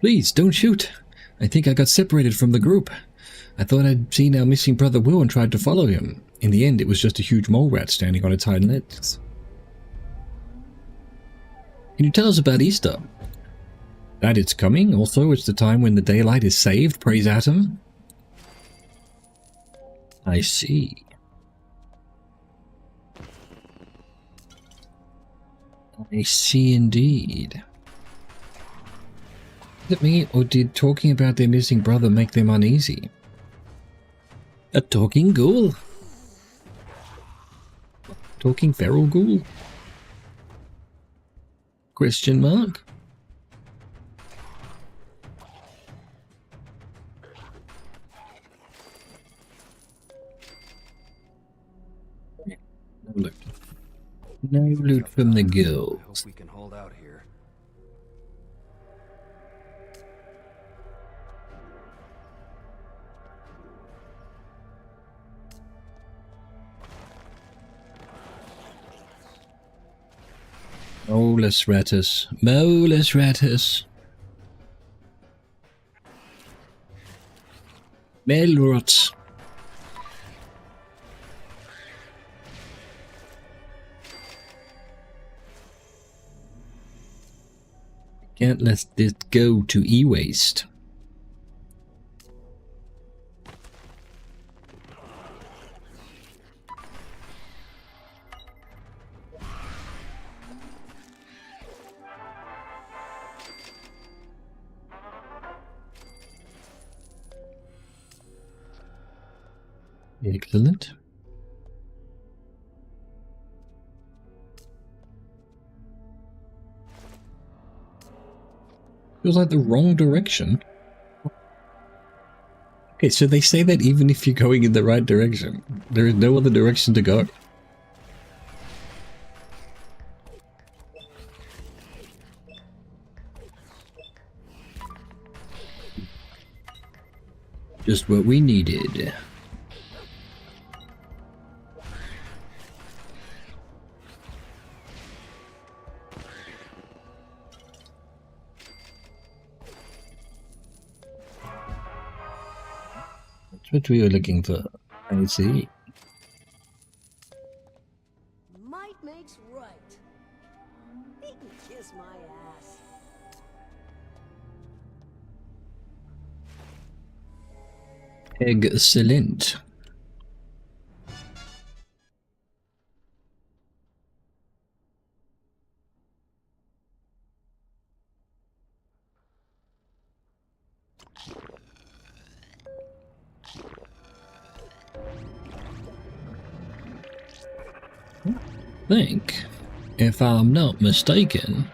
Please, don't shoot. I think I got separated from the group. I thought I'd seen our missing brother Will and tried to follow him. In the end, it was just a huge mole rat standing on its hind legs. Can you tell us about Easter? That it's coming. Also, it's the time when the daylight is saved. Praise Atom. I see. I see indeed. Is it me, or did talking about their missing brother make them uneasy? A talking ghoul? Talking feral ghoul? Question mark? No loot. No loot from the ghouls. Hope we can hold out here. Molus ratus. Molus ratus. Melrots. Can't let this go to e-waste. Excellent. Feels like the wrong direction. Okay, so they say that even if you're going in the right direction, there is no other direction to go. Just what we needed. That's what we were looking for. I see. Might makes right. He can kiss my ass. Excellent. I think, if I'm not mistaken,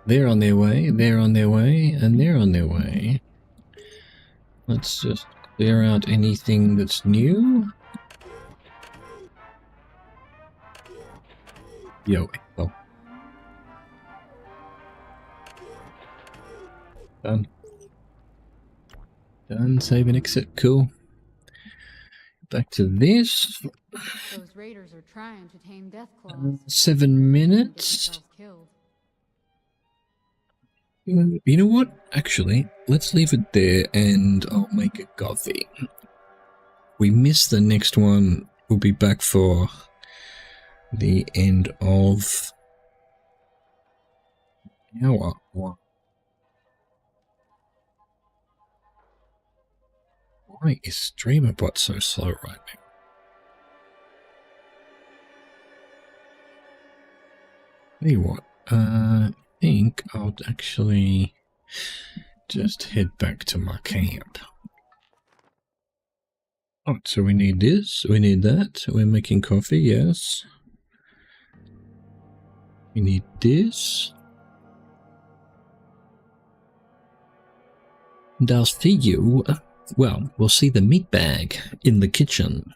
they're on their way, they're on their way, and they're on their way. Let's just clear out anything that's new. Yo, oh. Done. Done, save and exit, cool. Back to this. Those raiders are trying to tame Deathclaws. 7 minutes. Killed. You know what? Actually, let's leave it there and I'll make a coffee. We miss the next one. We'll be back for the end of hour one. Why is StreamerBot so slow right now? Tell you what, I think I'll actually just head back to my camp. Oh, so we need this, we need that, we're making coffee, yes. We need this. And I'll see you, well, we'll see the meat bag in the kitchen.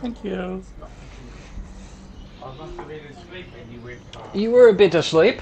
Thank you. You were a bit asleep.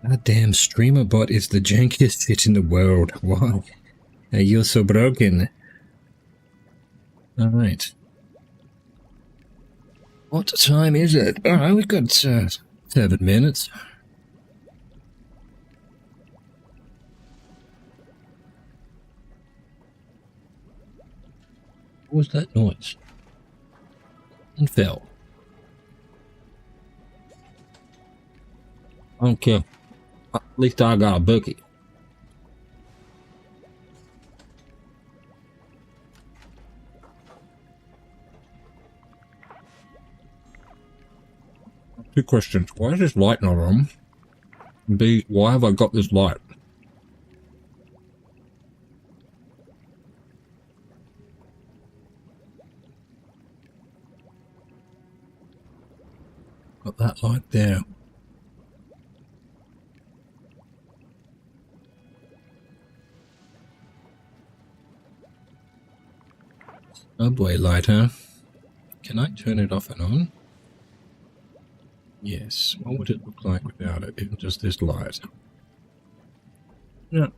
That damn streamer bot is the jankiest shit in the world. Why? Are you so broken? Alright. What time is it? Alright, we've got 7 minutes. What was that noise? And fell. I don't care. At least I got a bookie. Two questions. Why is this light not on? B, why have I got this light? Got that light there. Subway light, huh? Can I turn it off and on? Yes. What would it look like without it? Even just this light. Yeah.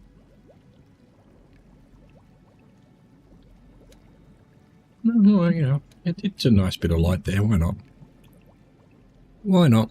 No, you know, it's a nice bit of light there. Why not? Why not?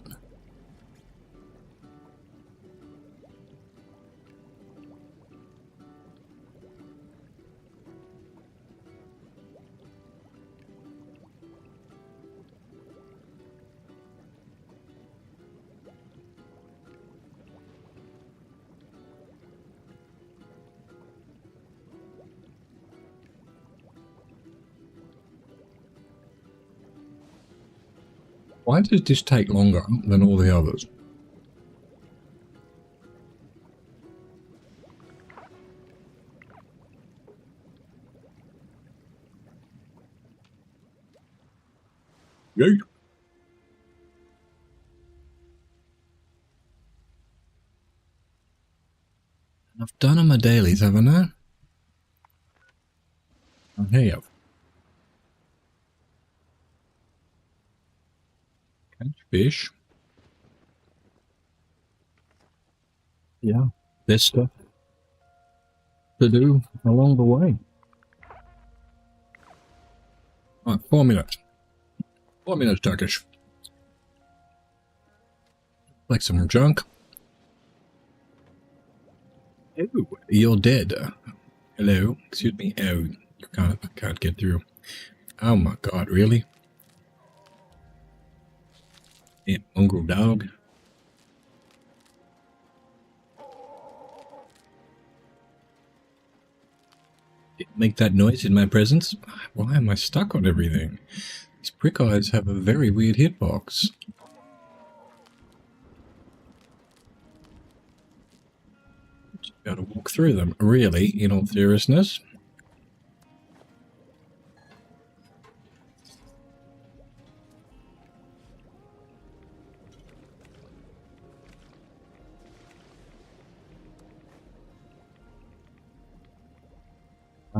Why does this take longer than all the others? Yay! I've done on my dailies, haven't I? I have. Catch fish. Yeah, there's stuff to do along the way. Right, 4 minutes. 4 minutes, Turkish. Like some junk. Oh, you're dead. Hello. Excuse me. Oh, I can't get through. Oh my god, really? Yeah, mongrel dog. Did it make that noise in my presence? Why am I stuck on everything? These prick eyes have a very weird hitbox. Just gotta walk through them. Really, in all seriousness?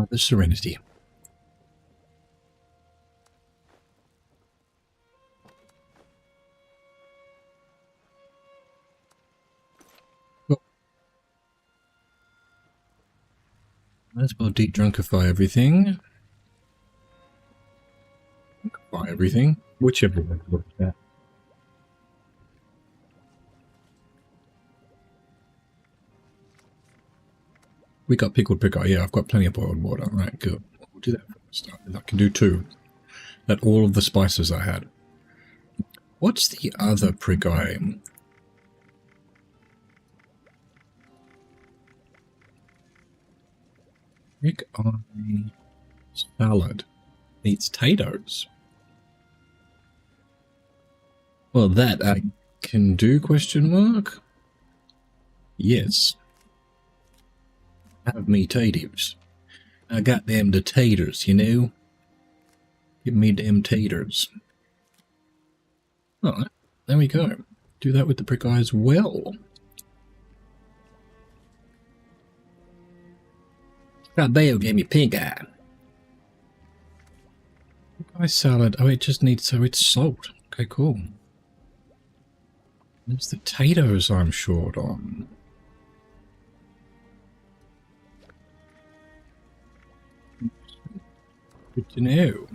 The Serenity. Oh. Might as well de-drunkify everything. Drunkify everything. Whichever way to look at that. We got pickled pickle. Yeah, I've got plenty of boiled water. Right, good. We'll do that first. I can do 2. At all of the spices I had. What's the other prick eye? Prick eye salad needs potatoes. Well, that I can do, question mark? Yes. Have me taters. I got them the taters, you know? Give me them taters. Alright, there we go. Do that with the prick eye as well. Rabeo gave me pink eye. Prick eye salad. Oh, it just needs, so it's salt. Okay, cool. It's the potatoes I'm short on. Good to know.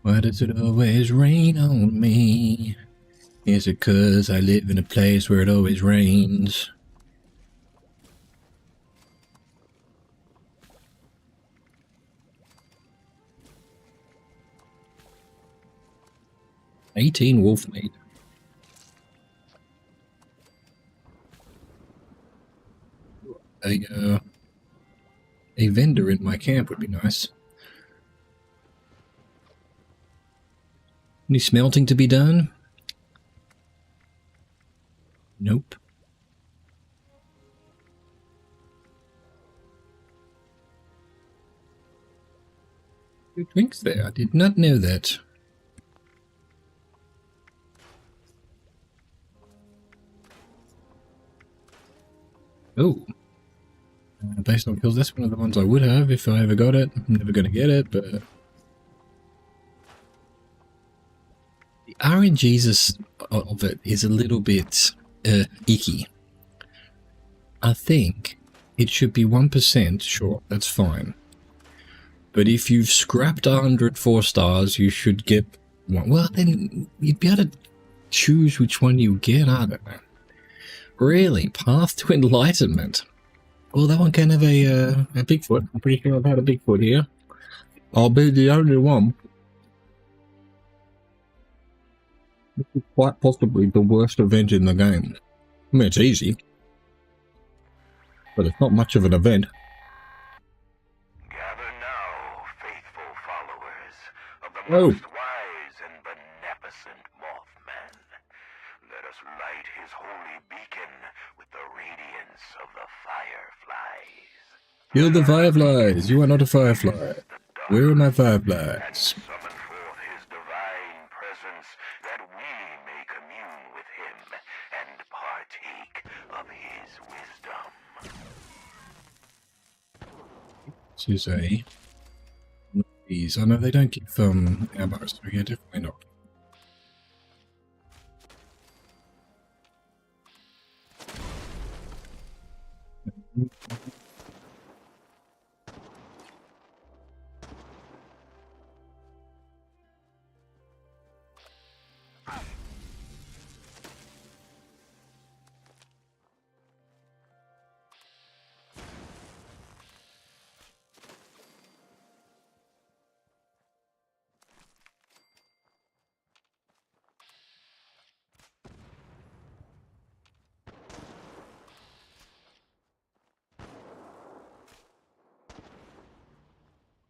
Why does it always rain on me? Is it 'cause I live in a place where it always rains? $18 wolf meat. A vendor in my camp would be nice. Any smelting to be done? Nope. Two drinks there. I did not know that. Oh. Based on kills, that's one of the ones I would have if I ever got it. I'm never going to get it, but... The RNGs of it is a little bit icky. I think it should be 1%, sure, that's fine. But if you've scrapped 104 stars, you should get one. Well, then you'd be able to choose which one you get, I don't know. Really? Path to Enlightenment? Well, that one can have a Bigfoot. I'm pretty sure I've had a Bigfoot here. I'll be the only one. This is quite possibly the worst event in the game. I mean, it's easy. But it's not much of an event. Gather now, faithful followers of the Oh. most wise and beneficent Mothman. Let us light his holy beacon with the radiance of the fireflies. You're the fireflies. You are not a firefly. Where are my fireflies? Summon forth his divine presence that we may commune with him and partake of his wisdom. This is a... one of these. Oh no, they don't give ammo, so yeah, definitely not.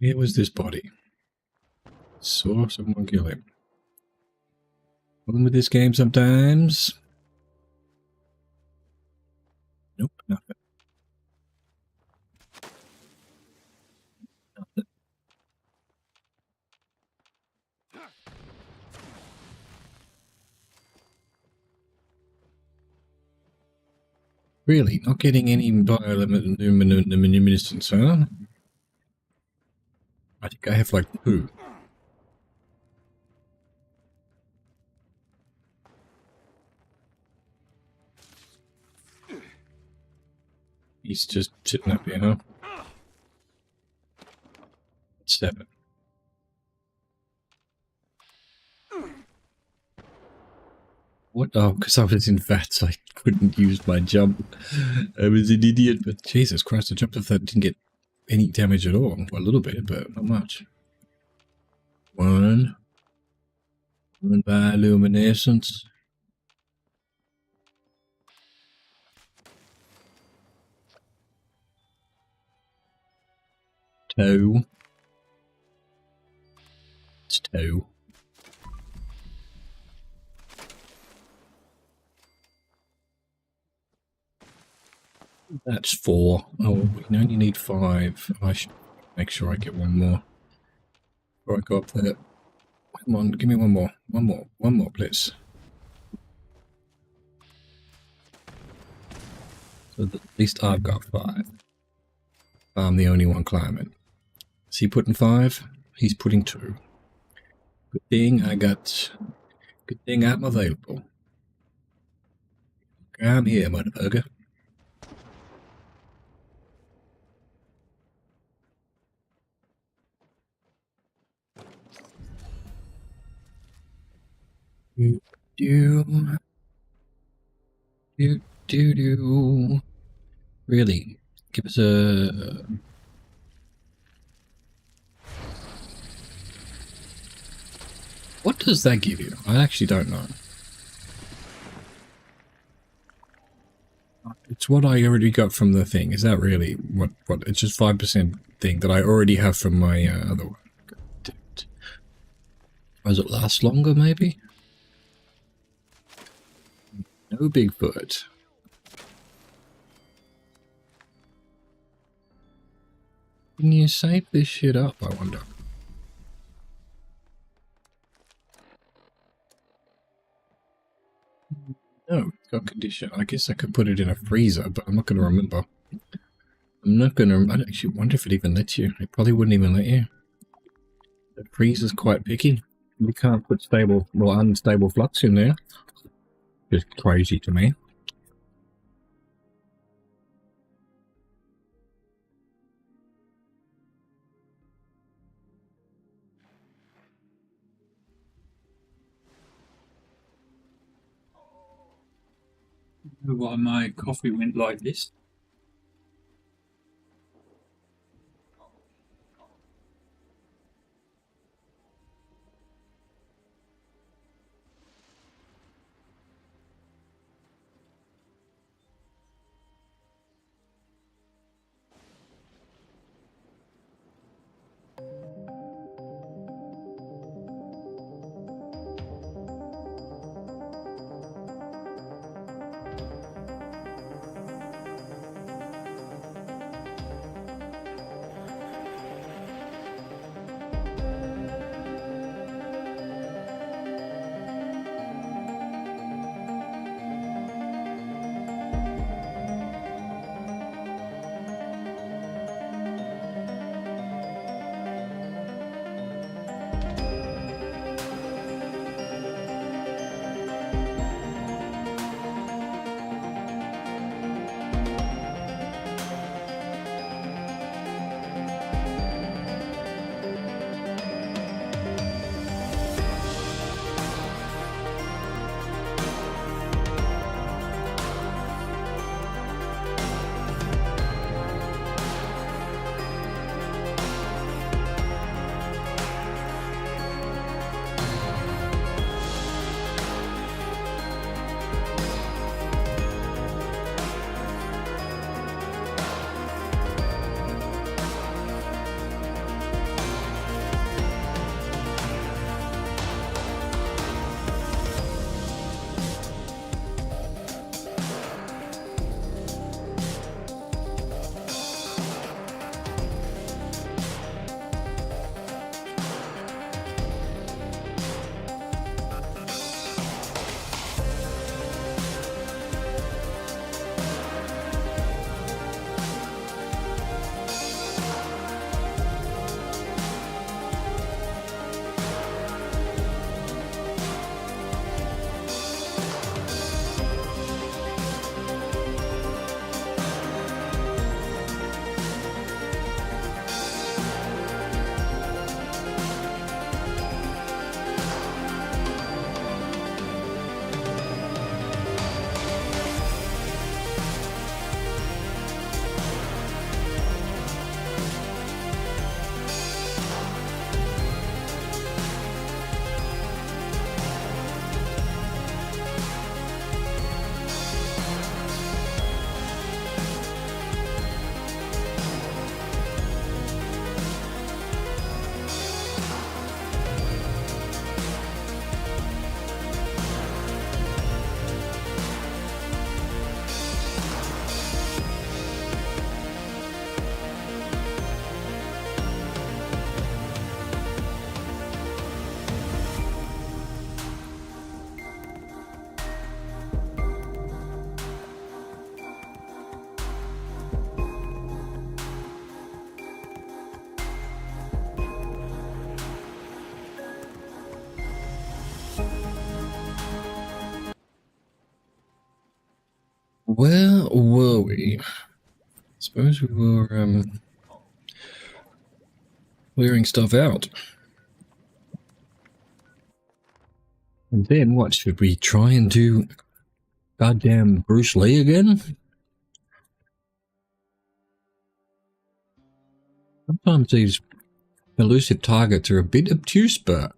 Where was this body? Saw someone kill him. Problem with this game sometimes. Nope, nothing. Nothing. Really, not getting any bioluminescence, huh? I think I have like 2. He's just sitting up here, huh? 7. What? Oh, because I was in VATS, I couldn't use my jump. I was an idiot, but Jesus Christ, I jumped off that, didn't get any damage at all. Well, a little bit, but not much. 1 bioluminescence. 2. It's 2. That's 4. Oh, we only need 5. I should make sure I get 1 more before I go up there. Come on, give me 1 more. 1 more. 1 more, please. So at least I've got 5. I'm the only one climbing. Is he putting 5? He's putting 2. Good thing I'm available. I'm here, motherfucker. Do. Really? Give us a... What does that give you? I actually don't know. It's what I already got from the thing. Is that really what it's just 5% thing that I already have from my other one. Does it last longer, maybe? No Bigfoot. Can you save this shit up, I wonder? No, it's got condition. I guess I could put it in a freezer, but I'm not going to remember. I actually wonder if it even lets you. It probably wouldn't even let you. The freezer's quite picky. You can't put stable, well, unstable flux in there. Just crazy to me. Why my coffee went like this? Where were we? Suppose we were clearing stuff out. And then what, should we try and do goddamn Bruce Lee again? Sometimes these elusive targets are a bit obtuse, but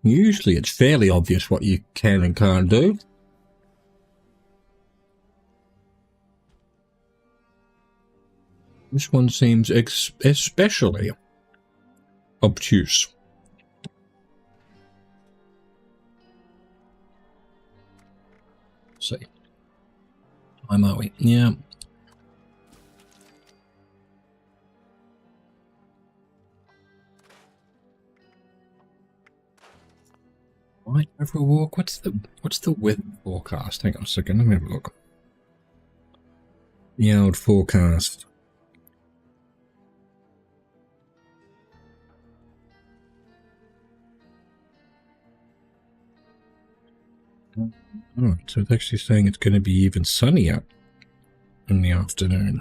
usually it's fairly obvious what you can and can't do. This one seems especially obtuse. Let's see. Time are we? Yeah. Right, over a walk. What's the weather forecast? Hang on a second, let me have a look. The old forecast. Oh, so it's actually saying it's going to be even sunnier in the afternoon.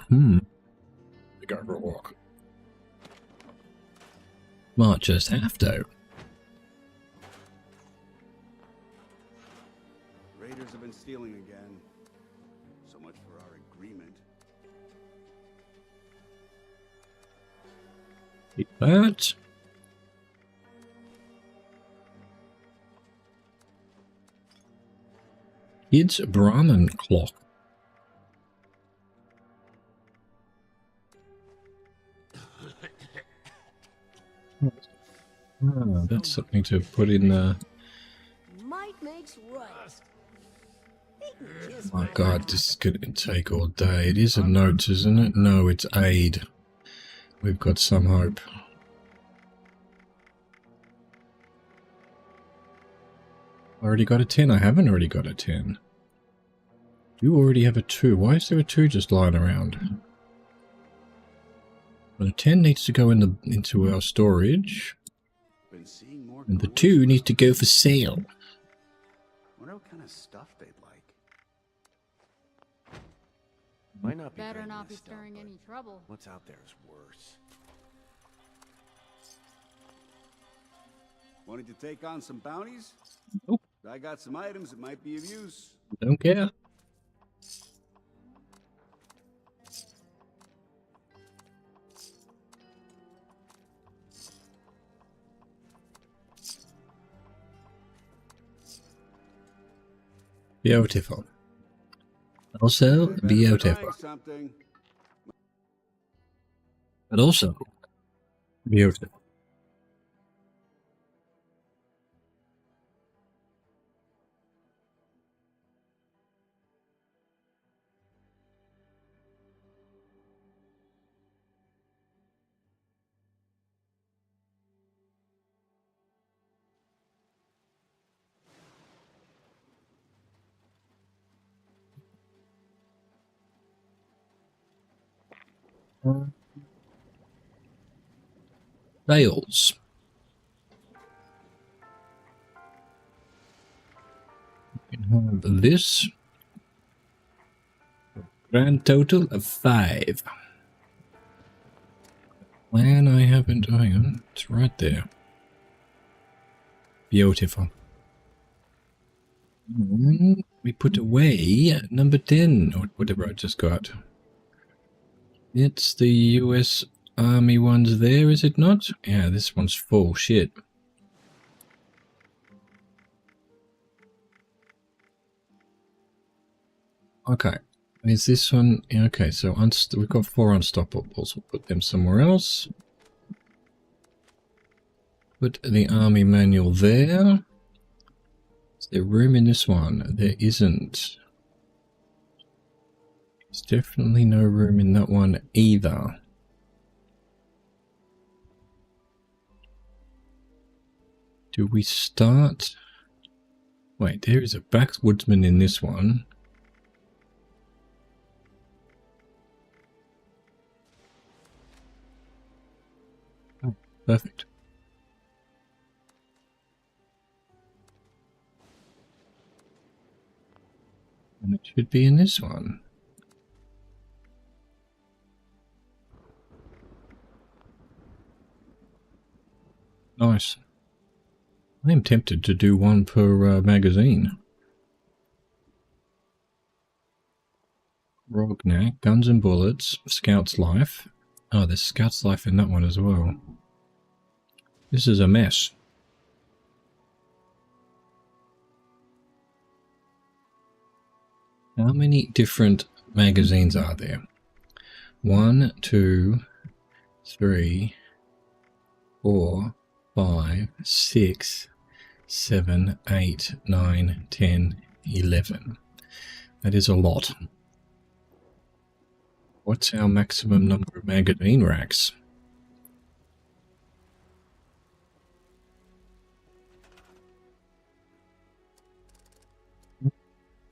We go for a walk. Might just have to. Raiders have been stealing again. So much for our agreement. Keep that. Kids Brahmin clock. Oh, that's something to put in Might makes right. my god, this is going to take all day. It is a note, isn't it? No, it's aid. We've got some hope. Already got a 10? I haven't already got a 10. You already have a 2. Why is there a 2 just lying around? Well, the 10 needs to go into our storage. And the 2 needs to go for sale. Wonder what kind of stuff they'd like. Might not be Better great not be this stuff, stirring but any trouble. what's out there is worse. Wanted to take on some bounties? Nope. I got some items that might be of use. Don't care. Beautiful. Also beautiful. But also beautiful. Sales. You can have this. Grand total of 5. Plan I haven't. Oh, hang on. It's right there. Beautiful. And we put away number 10, or whatever I just got. It's the US Army ones there, is it not? Yeah, this one's full shit. Okay. Is this one? Okay, so we've got 4 unstoppables. We'll put them somewhere else. Put the army manual there. Is there room in this one? There isn't. There's definitely no room in that one either. Do we start? Wait, there is a backwoodsman in this one. Oh, perfect. Manage. Should be in this one. Nice. I am tempted to do one per magazine. Rognak, Guns and Bullets, Scout's Life. Oh, there's Scout's Life in that one as well. This is a mess. How many different magazines are there? 1, 2, 3, 4, 5, 6, 7, 8, 9, 10, 11. That is a lot. What's our maximum number of magazine racks?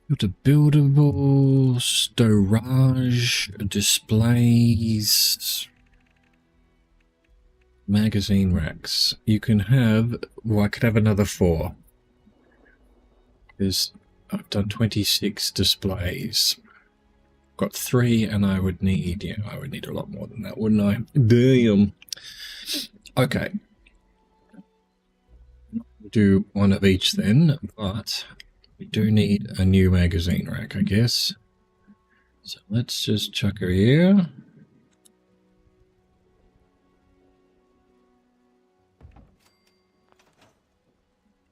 Got a buildable, storage, displays, magazine racks. You can have, well, I could have another 4. Because I've done 26 displays. Got 3 and I would need, yeah, I would need a lot more than that, wouldn't I? Damn. Okay. Do one of each then, but we do need a new magazine rack, I guess. So let's just chuck her here.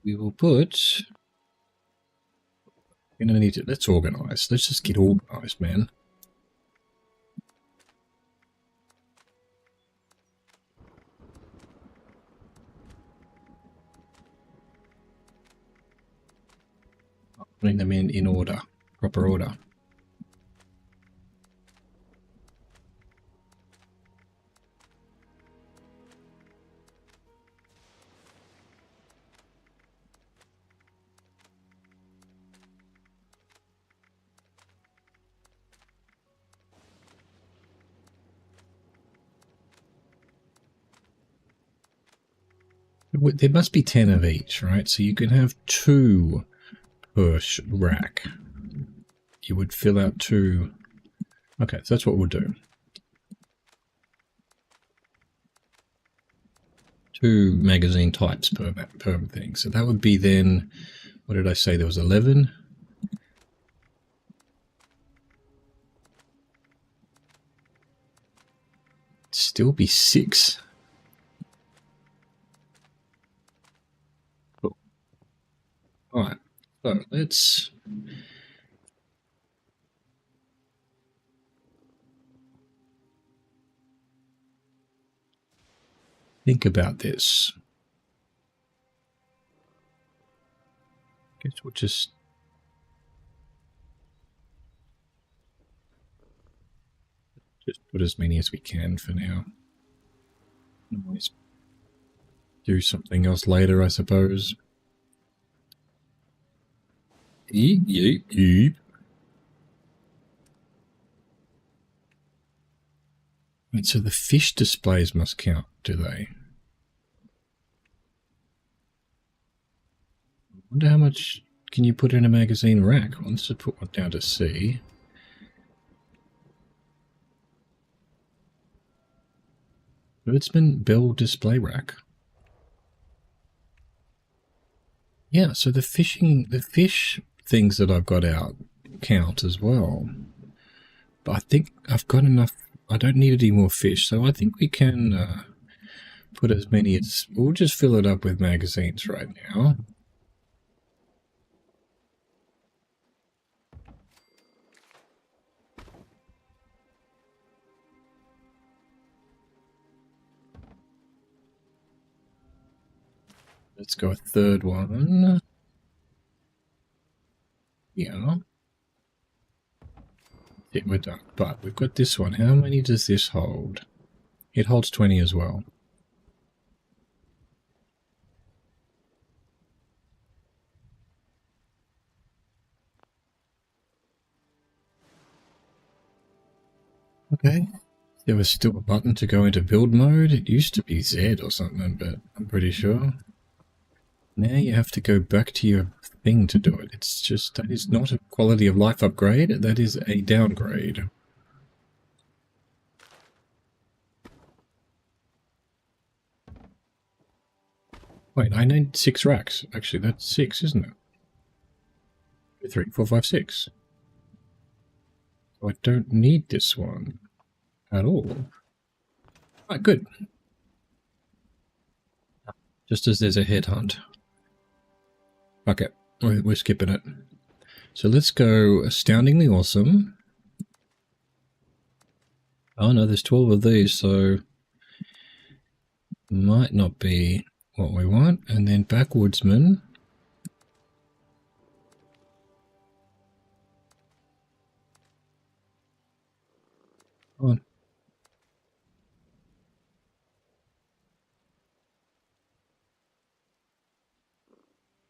We will put... We're going to need to... Let's organize. Let's just get organized, man. Putting them in order, proper order. There must be 10 of each, right? So you can have 2 per rack. You would fill out 2. Okay, so that's what we'll do. 2 magazine types per thing. So that would be then, what did I say? There was 11. Still be 6. Cool. All right. So let's think about this. Guess we'll just put as many as we can for now. Always do something else later, I suppose. Yeep, yeep, yeep. And so the fish displays must count, do they? I wonder how much can you put in a magazine rack? Well, let's just put one down to C. Birdsman Bell display rack. Yeah, so the fish things that I've got out count as well. But I think I've got enough. I don't need any more fish, so I think we can put as many as... We'll just fill it up with magazines right now. Let's go a third one. Yeah. Yeah, we're done. But we've got this one. How many does this hold? It holds 20 as well. Okay. There was still a button to go into build mode. It used to be Z or something, but I'm pretty sure. Now you have to go back to your thing to do it. It's just, that is not a quality of life upgrade, that is a downgrade. Wait, I need 6 racks. Actually, that's 6, isn't it? 2, 3, 4, 5, 6. So I don't need this one at all. Right, good. Just as there's a headhunt. Okay, we're skipping it. So let's go astoundingly awesome. Oh no, there's 12 of these, so might not be what we want. And then backwoodsman. Come on.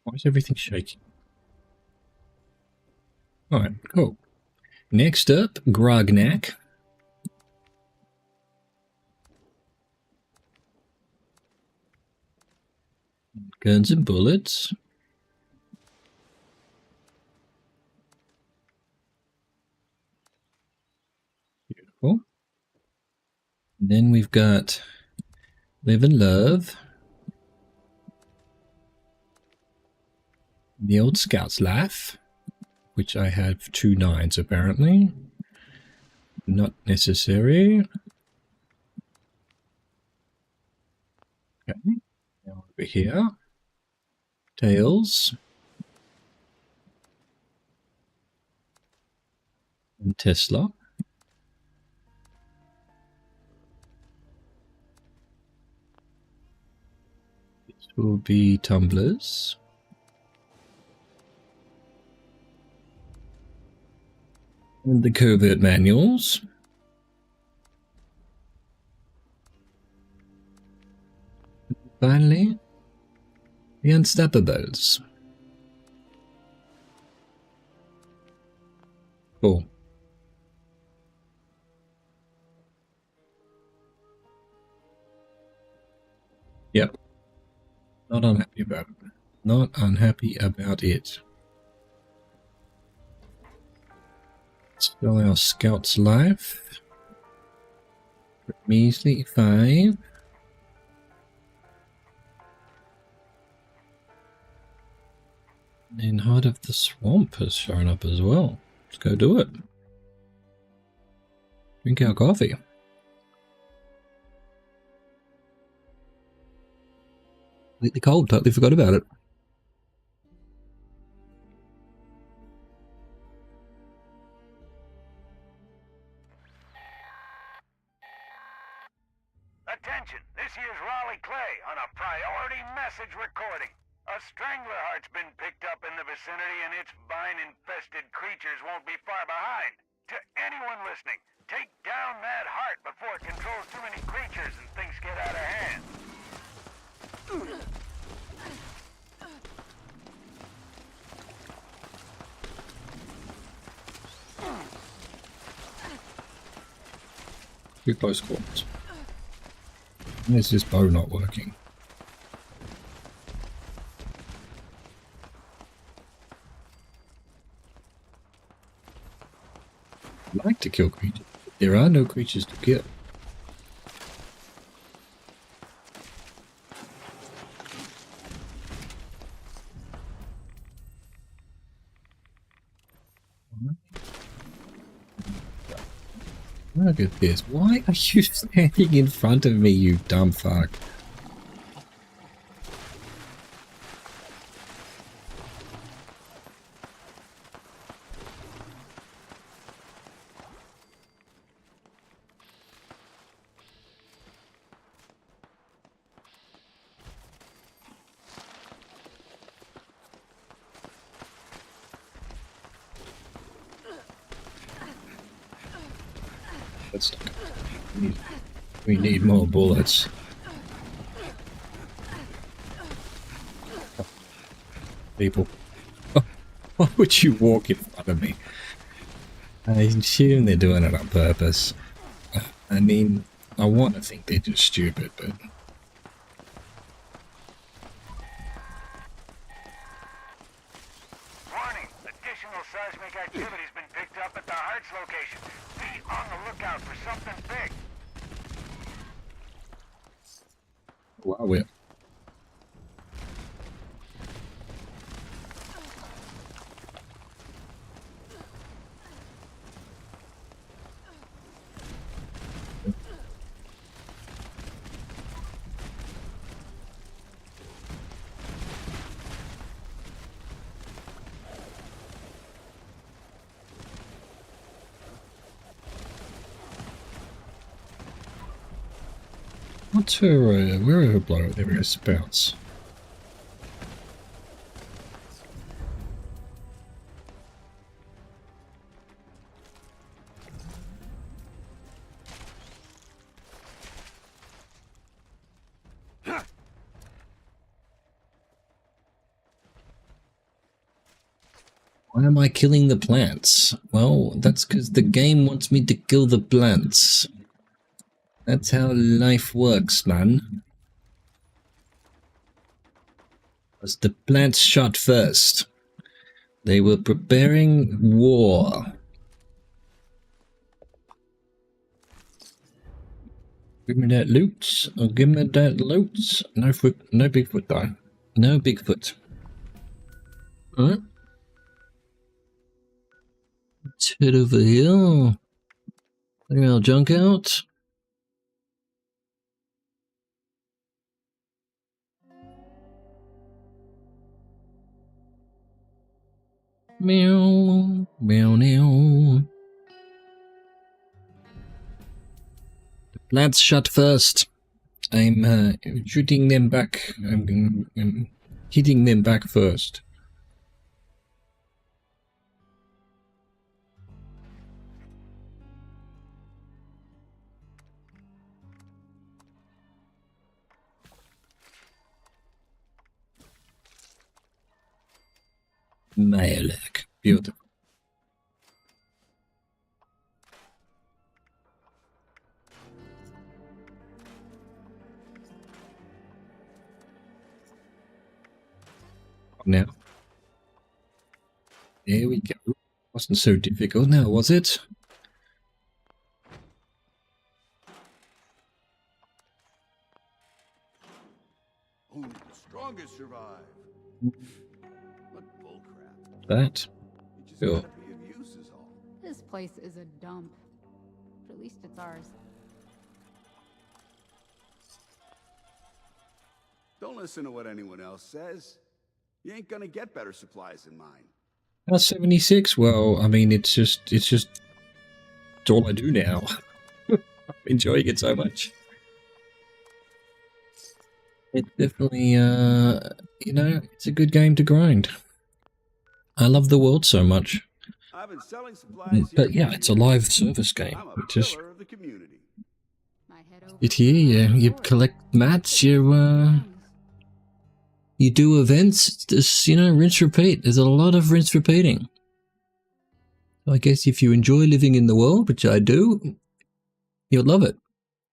Why is everything shaking? Alright, cool. Next up, Grognak. Guns and bullets. Beautiful. And then we've got Live and Love. The Old Scout's Life, which I have 2 9s apparently. Not necessary. Okay, now over here. Tails. And Tesla. This will be tumblers. And the covert manuals. Finally, the Unstoppables. Cool. Yep. Not unhappy about it. Not unhappy about it. Still our Scout's Life. Measly 5. And Heart of the Swamp has shown up as well. Let's go do it. Drink our coffee. Completely cold, totally forgot about it. Attention, this here's Raleigh Clay on a priority message recording. A strangler heart's been picked up in the vicinity and its vine-infested creatures won't be far behind. To anyone listening, take down that heart before it controls too many creatures and things get out of hand. Too close quarters. Where's this bow not working? I like to kill creatures. There are no creatures to kill. Look at this. Why are you standing in front of me, you dumb fuck? That's not good. We need more bullets. People. Why would you walk in front of me? I assume they're doing it on purpose. I mean, I want to think they're just stupid, but... activity's been picked up at the Hearts location. Be on the lookout for something big. Wow, we're... What's her, where are her blow? There we go, spouts. Why am I killing the plants? Well, that's because the game wants me to kill the plants. That's how life works, man. As the plants shot first. They were preparing war. Give me that loot. Oh, give me that loot. No foot, no Bigfoot though. No Bigfoot. Alright. Let's head over here. Bring our junk out. Meow, meow, meow. The plants shot first. I'm shooting them back. I'm hitting them back first. Mailek. Beautiful. Now. There we go. Wasn't so difficult now, was it? Only the strongest survive. What bullcrap. That. Sure. Gotta be of use is all. This place is a dump. But at least it's ours. Don't listen to what anyone else says. You ain't gonna get better supplies than mine. 76? Well, I mean, it's all I do now. I'm enjoying it so much. It's definitely, you know, it's a good game to grind. I love the world so much. I've been selling supplies But yeah, it's a live service game. I'm a Which is pillar of the community. it here, you collect mats, you do events, just, you know, rinse repeat. There's a lot of rinse repeating. I guess if you enjoy living in the world, which I do, you'll love it.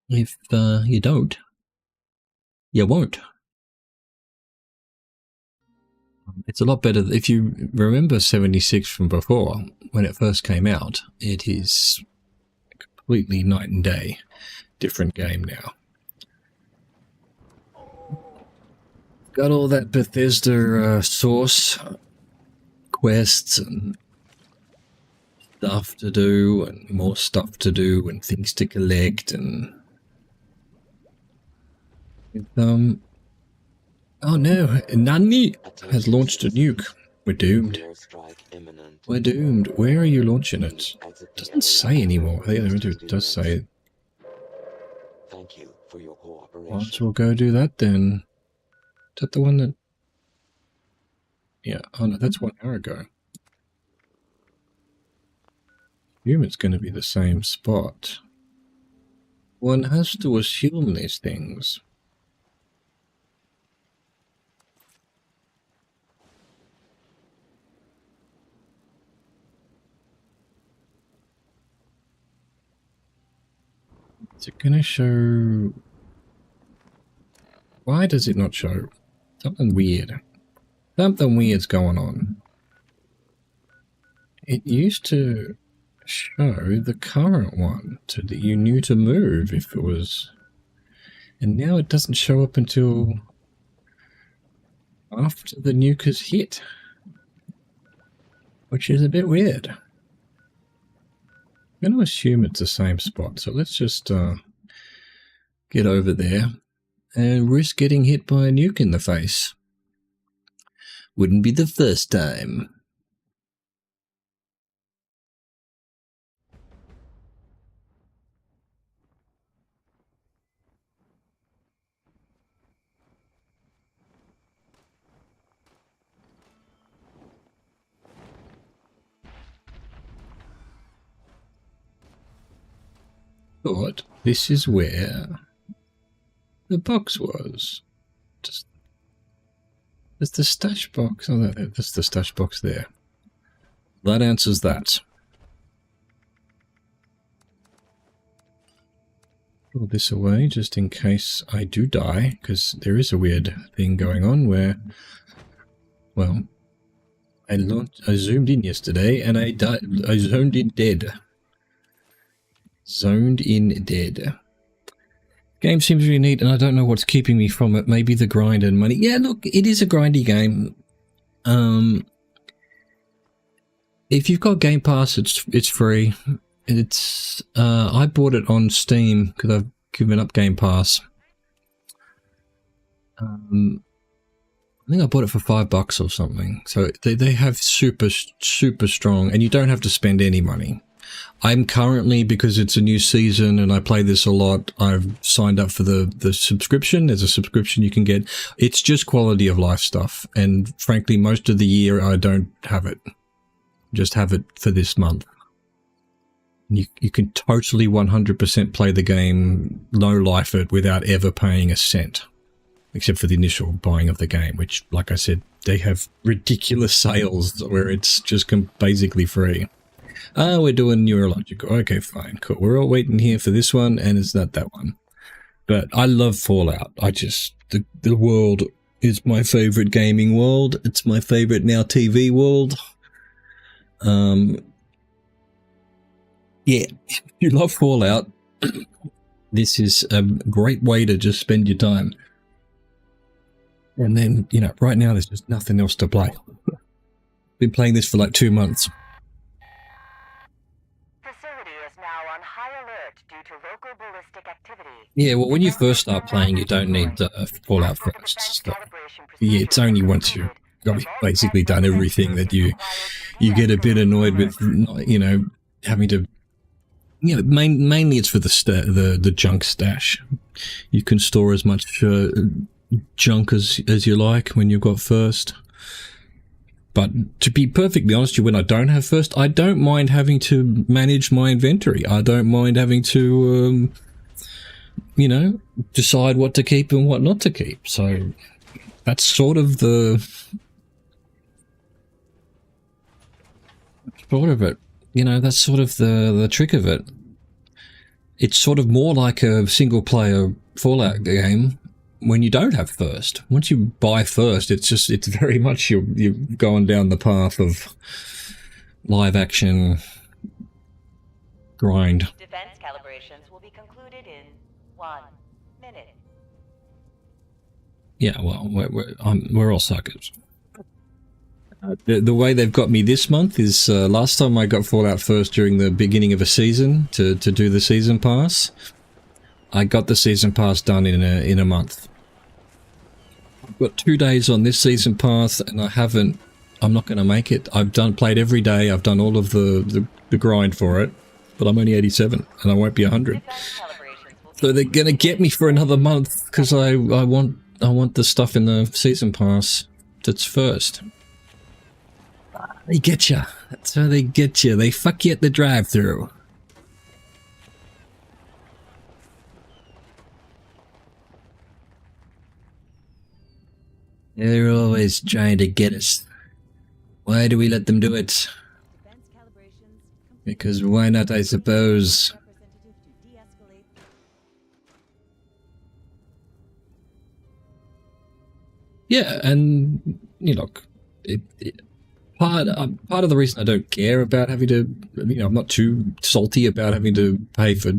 If you don't, you won't. It's a lot better. If you remember 76 from before, when it first came out, it is completely night and day. Different game now. Got all that Bethesda source quests and stuff to do and more stuff to do and things to collect and oh no, Nani has launched a nuke. We're doomed. We're doomed. Where are you launching it? It doesn't say anymore. It does say it. Thank you for your cooperation. Might as well go do that then. Is that the one that... Yeah, oh no, that's 1 hour ago. I assume it's going to be the same spot. One has to assume these things. Is it going to show... Why does it not show? Something weird. Something weird's going on. It used to show the current one so that you knew to move if it was, and now it doesn't show up until after the nuke is hit, which is a bit weird. I'm going to assume it's the same spot, so let's just get over there and risk getting hit by a nuke in the face. Wouldn't be the first time. Thought this is where the box was. Just there's the stash box. Oh, that's the stash box there. That answers that. Pull this away just in case I do die, because there is a weird thing going on where, well, I zoomed in yesterday and I died. I zoned in dead. Zoned in dead. Game seems really neat, and I don't know what's keeping me from it. Maybe the grind and money. Yeah, look, it is a grindy game. If you've got Game Pass, it's free. It's I bought it on Steam because I've given up Game Pass. I think I bought it for $5 or something. So they have super strong, and you don't have to spend any money. I'm currently, because it's a new season and I play this a lot, I've signed up for the subscription. There's a subscription you can get. It's just quality of life stuff. And frankly, most of the year I don't have it. Just have it for this month. You can totally 100% play the game, low life it, without ever paying a cent. Except for the initial buying of the game, which, like I said, they have ridiculous sales where it's just basically free. Oh, we're doing neurological. Okay, fine, cool. We're all waiting here for this one, and it's not that one. But I love Fallout. The world is my favorite gaming world. It's my favorite now TV world. Yeah, if you love Fallout, this is a great way to just spend your time. And then, you know, right now there's just nothing else to play. Been playing this for like 2 months. Yeah, well, when you first start playing, you don't need Fallout first. So, yeah, it's only once you've basically done everything that you get a bit annoyed with, you know, having to, you know, mainly it's for the junk stash. You can store as much junk as you like when you've got first. But to be perfectly honest with you, when I don't have first, I don't mind having to manage my inventory. I don't mind having to, you know, decide what to keep and what not to keep. So that's sort of it. You know, that's sort of the trick of it. It's sort of more like a single player Fallout game when you don't have first. Once you buy first, it's very much you're going down the path of live action grind. Defense calibrations will be concluded in 1 minute. Yeah, well, we're all suckers. The way they've got me this month is last time I got Fallout first during the beginning of a season to do the season pass. I got the season pass done in a month. I've got 2 days on this season pass, and I'm not going to make it. I've played every day. I've done all of the grind for it, but I'm only 87, and I won't be 100. So they're going to get me for another month because I want the stuff in the season pass that's first. They get you. That's how they get you. They fuck you at the drive-thru. They're always trying to get us. Why do we let them do it? Because why not, I suppose. Yeah, and, you know, part of the reason I don't care about having to, I'm not too salty about having to pay for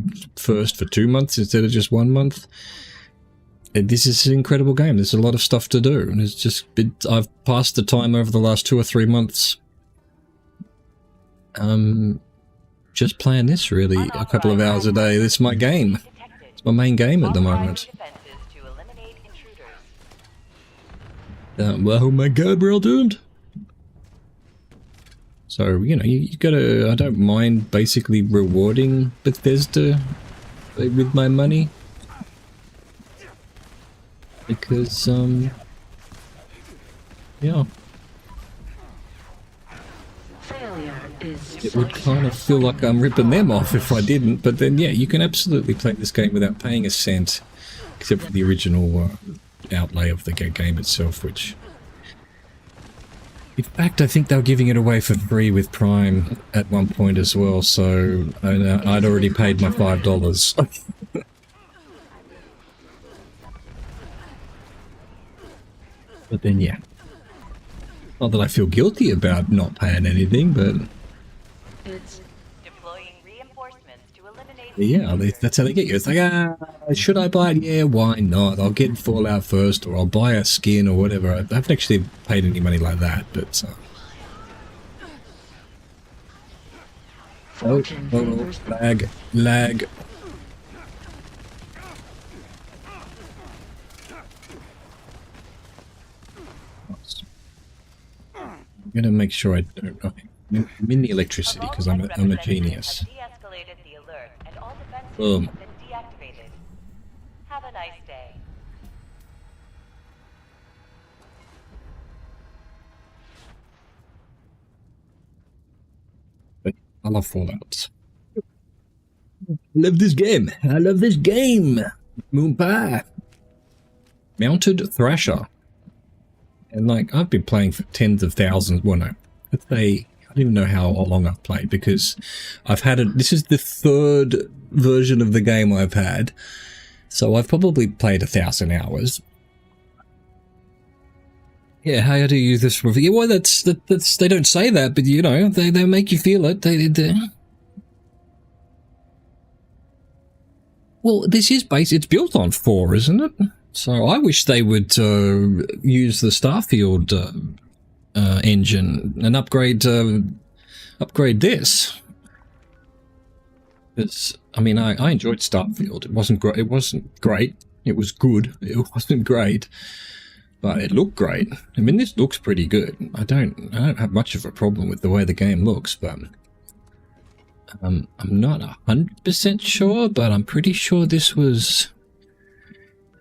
2 months instead of just 1 month. This is an incredible game. There's a lot of stuff to do, and it's just I've passed the time over the last 2 or 3 months. Just playing this really a couple of hours a day. This is my game. It's my main game at the moment. Oh my god, we're all doomed. So, you gotta, I don't mind basically rewarding Bethesda with my money. Because, yeah. It would kind of feel like I'm ripping them off if I didn't, but then, yeah, you can absolutely play this game without paying a cent, except for the original outlay of the game itself, which... In fact, I think they were giving it away for free with Prime at one point as well, so I'd already paid my $5. But then, yeah. Not that I feel guilty about not paying anything, but... Deploying reinforcements to eliminate... Yeah, that's how they get you. It's like, should I buy it? Yeah, why not? I'll get Fallout first, or I'll buy a skin, or whatever. I haven't actually paid any money like that, but... Oh, lag. I'm gonna make sure I don't... Okay. I'm in the electricity because I'm a genius. Boom. Have a nice day. But I love Fallout. I love this game. I love this game. Moon pie. Mounted Thrasher. And like, I've been playing for tens of thousands. Well, no. I don't even know how long I've played because I've had it. This is the 3rd version of the game I've had. So I've probably played 1,000 hours. Yeah, how do you use this review? Well, that's they don't say that, but they make you feel it. Well, this is it's built on 4, isn't it? So I wish they would use the Starfield engine and upgrade this. Because I mean, I enjoyed Starfield. It wasn't great. It wasn't great. It was good. It wasn't great, but it looked great. I mean, this looks pretty good. I don't have much of a problem with the way the game looks, but I'm not 100% sure. But I'm pretty sure this was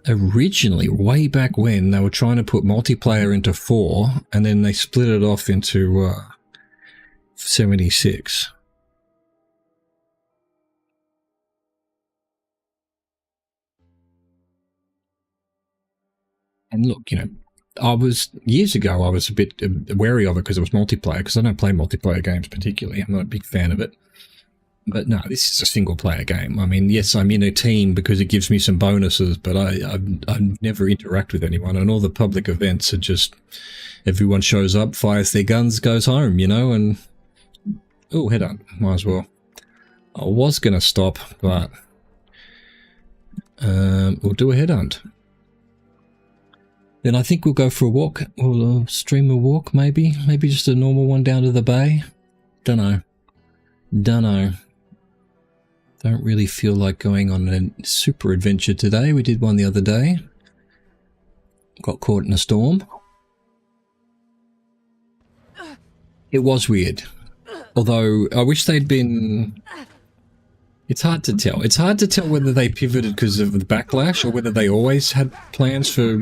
originally, way back when, they were trying to put multiplayer into 4, and then they split it off into 76. And look, years ago I was a bit wary of it because it was multiplayer, because I don't play multiplayer games particularly. I'm not a big fan of it. But no, this is a single-player game. I mean, yes, I'm in a team because it gives me some bonuses, but I never interact with anyone, and all the public events are just everyone shows up, fires their guns, goes home, and... Oh, headhunt. Might as well. I was going to stop, but... we'll do a headhunt. Then I think we'll go for a walk. We'll stream a walk, maybe. Maybe just a normal one down to the bay. Dunno. Don't really feel like going on a super adventure today. We did one the other day. Got caught in a storm. It was weird. Although, I wish they'd been... It's hard to tell. It's hard to tell whether they pivoted because of the backlash or whether they always had plans for...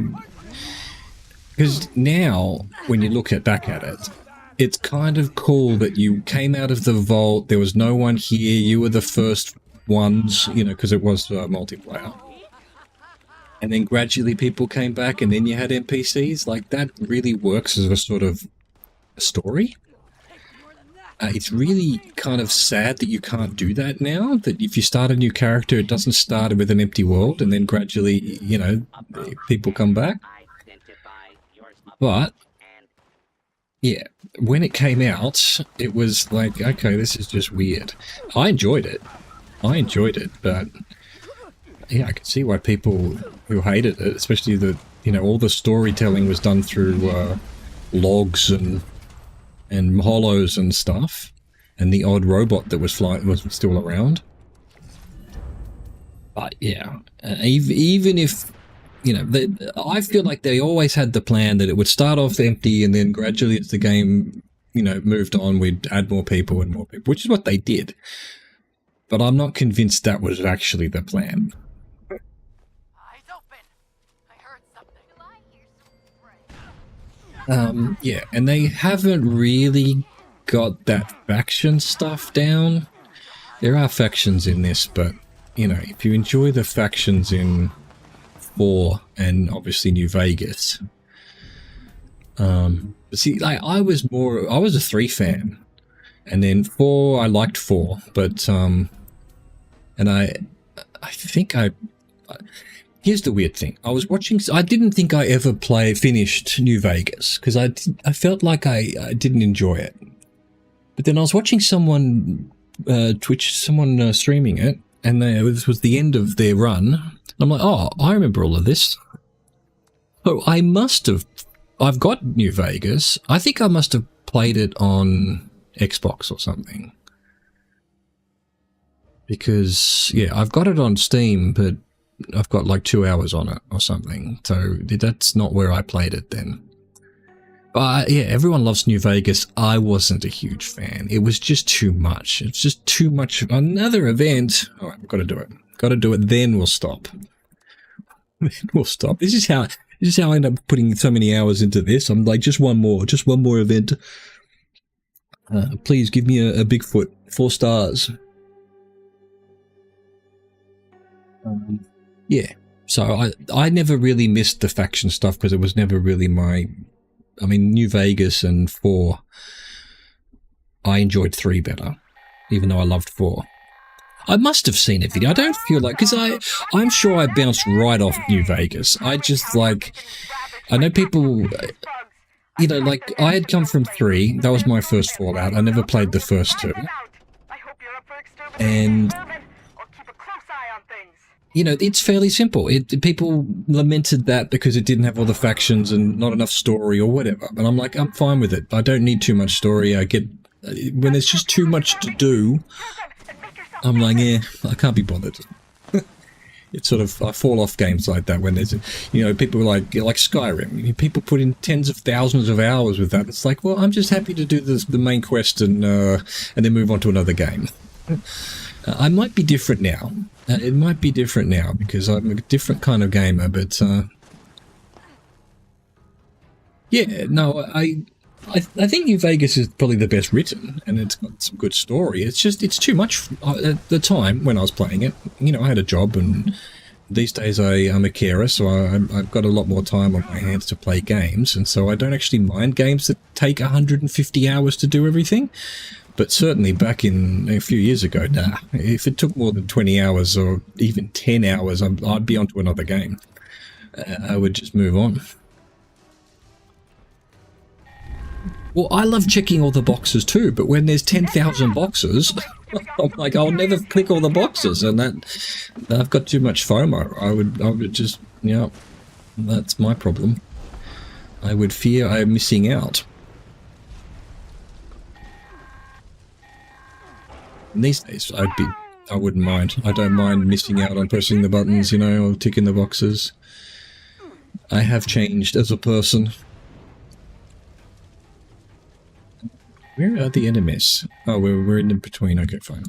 Because now, when you look back at it, it's kind of cool that you came out of the vault, there was no one here, you were the first ones, because it was multiplayer. And then gradually people came back, and then you had NPCs. Like, that really works as a sort of story. It's really kind of sad that you can't do that now, that if you start a new character, it doesn't start with an empty world, and then gradually, people come back. But yeah, when it came out, it was like, okay, this is just weird. I enjoyed it. But yeah, I can see why people who hated it, especially the, you know, all the storytelling was done through logs and hollows and stuff, and the odd robot that was still around. But yeah, even if, you know, I feel like they always had the plan that it would start off empty and then gradually as the game, you know, moved on, we'd add more people, which is what they did. But I'm not convinced that was actually the plan. Yeah, and they haven't really got that faction stuff down. There are factions in this, but, you know, if you enjoy the factions in 4 and obviously New Vegas, see, like, I was a 3 fan, and then 4, I liked 4, but, and I think here's the weird thing. I didn't think I ever finished New Vegas, because I felt like I didn't enjoy it. But then I was watching someone, streaming it, and this was the end of their run. And I'm like, oh, I remember all of this. Oh, I've got New Vegas. I think I must have played it on Xbox or something. Because, yeah, I've got it on Steam, but I've got like 2 hours on it or something. So that's not where I played it then. But yeah, everyone loves New Vegas. I wasn't a huge fan. It was just too much. It's just too much. Another event. All right, we've got to do it. Got to do it. Then we'll stop. Then we'll stop. This is how I end up putting so many hours into this. I'm like, just one more event. Please give me a Bigfoot. 4 stars. Yeah. So I never really missed the faction stuff because it was never really I mean, New Vegas and 4, I enjoyed 3 better, even though I loved 4. I must have seen a video. I don't feel like, because I'm sure I bounced right off New Vegas. I just, like, I know people, you know, like, I had come from 3. That was my first Fallout. I never played the first 2. And, you know, it's fairly simple. People lamented that because it didn't have all the factions and not enough story or whatever. But I'm like, I'm fine with it. I don't need too much story. I get, when there's just too much to do, I'm like, yeah, I can't be bothered. It's sort of, I fall off games like that when there's, you know, people like Skyrim. People put in tens of thousands of hours with that. It's like, well, I'm just happy to do the main quest and then move on to another game. I might be different now. It might be different now because I'm a different kind of gamer, but yeah, no, I think New Vegas is probably the best written, and it's got some good story. It's just, it's too much at the time when I was playing it. You know, I had a job, and these days I'm a carer, so I've got a lot more time on my hands to play games, and so I don't actually mind games that take 150 hours to do everything. But certainly back in a few years ago, nah, if it took more than 20 hours or even 10 hours, I'd be onto another game. I would just move on. Well, I love checking all the boxes too, but when there's 10,000 boxes, I'm like, I'll never click all the boxes, and I've got too much FOMO. I would just, yeah, that's my problem. I would fear I'm missing out. These days, I wouldn't mind. I don't mind missing out on pressing the buttons, you know, or ticking the boxes. I have changed as a person. Where are the enemies? Oh, we're in between. Okay, fine.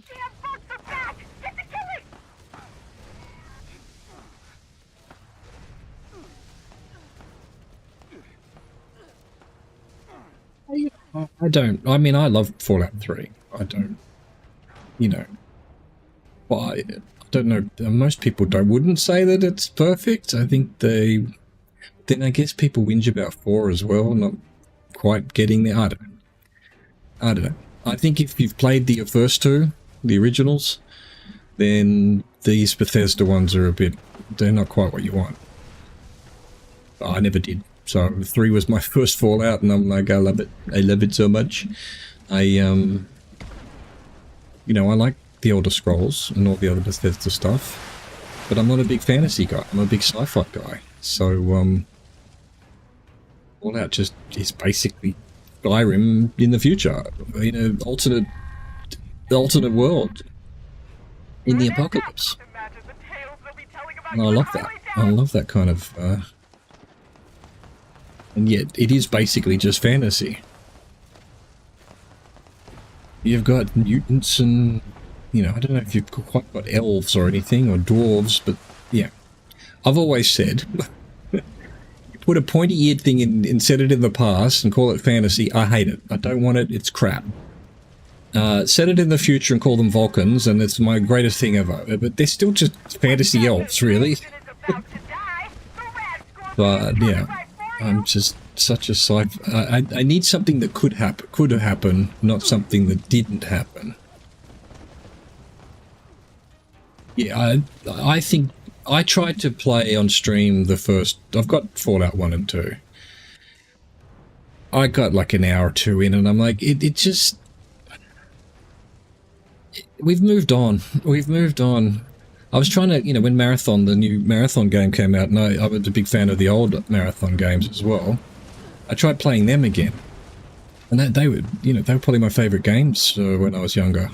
I mean, I love Fallout 3. I don't, you know, well, I don't know, most people wouldn't say that it's perfect. I think then I guess people whinge about 4 as well, not quite getting there. I don't know. I think if you've played the first 2, the originals, then these Bethesda ones are they're not quite what you want. I never did, So 3 was my first Fallout, and I'm like, I love it. I love it so much. You know, I like the Elder Scrolls and all the other Bethesda stuff, but I'm not a big fantasy guy. I'm a big sci-fi guy. So, Fallout just is basically Skyrim in the future, in an alternate world, in the apocalypse. And I love that. I love that kind of, and yet it is basically just fantasy. You've got mutants and, you know, I don't know if you've quite got elves or anything, or dwarves, but yeah. I've always said, you put a pointy-eared thing in and set it in the past and call it fantasy, I hate it. I don't want it, it's crap. Set it in the future and call them Vulcans, and it's my greatest thing ever. But they're still just fantasy elves, really. But, yeah. I'm just such a I need something that could have happened, not something that didn't happen. Yeah, I think I tried to play on stream the first. I've got Fallout 1 and 2. I got like an hour or 2 in, and I'm like, it just. We've moved on. We've moved on. I was trying to, you know, when Marathon, the new Marathon game came out, and I was a big fan of the old Marathon games as well. I tried playing them again, and they were, you know, they were probably my favourite games when I was younger,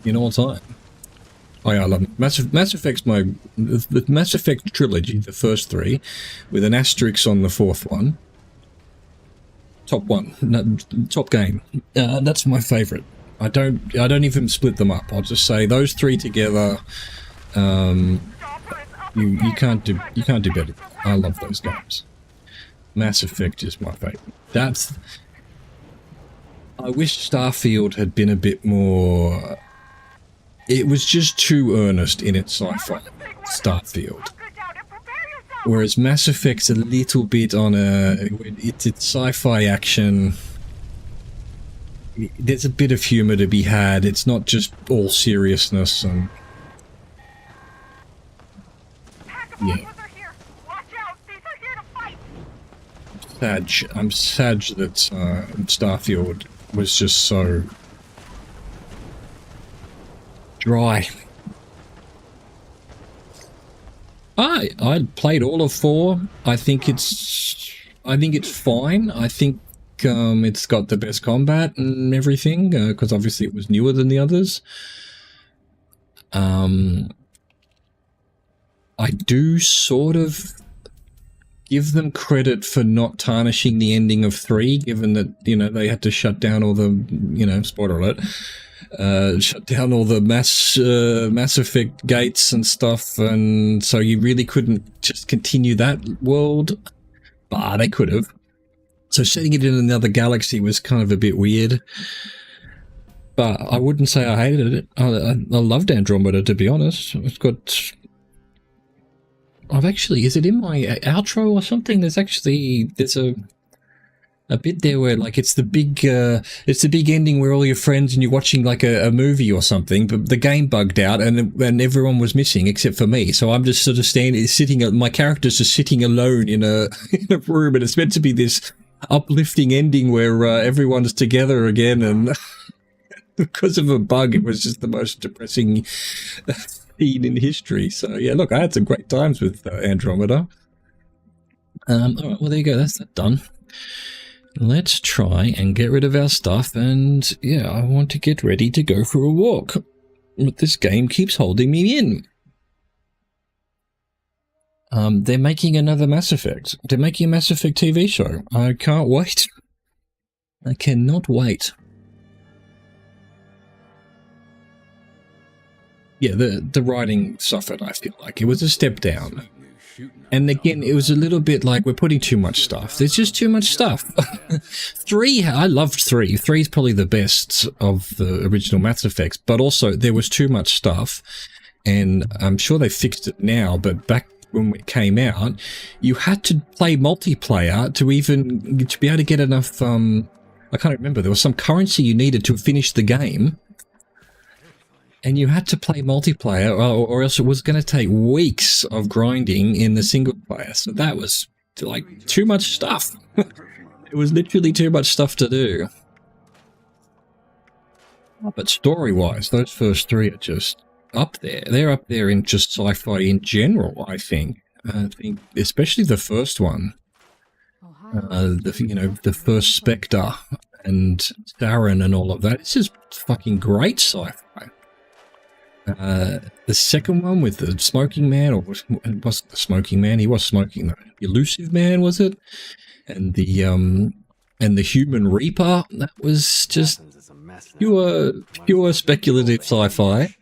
in all time. Oh yeah, I love them. Mass Effect's the Mass Effect trilogy, the first 3, with an asterisk on the 4th one. Top game. That's my favourite. I don't even split them up. I'll just say those 3 together. You can't do better. I love those games. Mass Effect is my favourite. I wish Starfield had been a bit more. It was just too earnest in its sci-fi. Starfield. Whereas Mass Effect's a little bit on it's sci-fi action. There's a bit of humour to be had. It's not just all seriousness and. Yeah. I'm sad that Starfield was just so dry. I played all of 4. I think it's fine. I think it's got the best combat and everything because obviously it was newer than the others. I do sort of give them credit for not tarnishing the ending of 3, given that, you know, they had to shut down all the, you know, spoiler alert, shut down all the Mass Effect gates and stuff, and so you really couldn't just continue that world. But they could have. So setting it in another galaxy was kind of a bit weird. But I wouldn't say I hated it. I loved Andromeda, to be honest. It's got... is it in my outro or something? There's a bit there where like it's the big ending where all your friends and you're watching like a movie or something, but the game bugged out and everyone was missing except for me. So I'm just sort of my character's just sitting alone in a room, and it's meant to be this uplifting ending where everyone's together again, and because of a bug, it was just the most depressing scene in history. So yeah, look, I had some great times with Andromeda. Alright, well there you go, that's that done. Let's try and get rid of our stuff, and yeah, I want to get ready to go for a walk. But this game keeps holding me in. They're making another Mass Effect. They're making a Mass Effect TV show. I can't wait. I cannot wait. Yeah, the writing suffered, I feel like. It was a step down. And again, it was a little bit like we're putting too much stuff. There's just too much stuff. 3, I loved 3. 3 is probably the best of the original Mass Effects, but also there was too much stuff. And I'm sure they fixed it now, but back when it came out, you had to play multiplayer to be able to get enough, I can't remember, there was some currency you needed to finish the game. And you had to play multiplayer, or else it was going to take weeks of grinding in the single player. So that was like too much stuff. It was literally too much stuff to do. But story-wise, those first three are just up there. They're up there in just sci-fi in general, I think. I think especially the first one. The first Spectre and Darren and all of that. It's just fucking great sci-fi. The second one with the smoking man, or it wasn't the smoking man, he was smoking, the elusive man, was it? And the human reaper, that was just pure speculative sci-fi.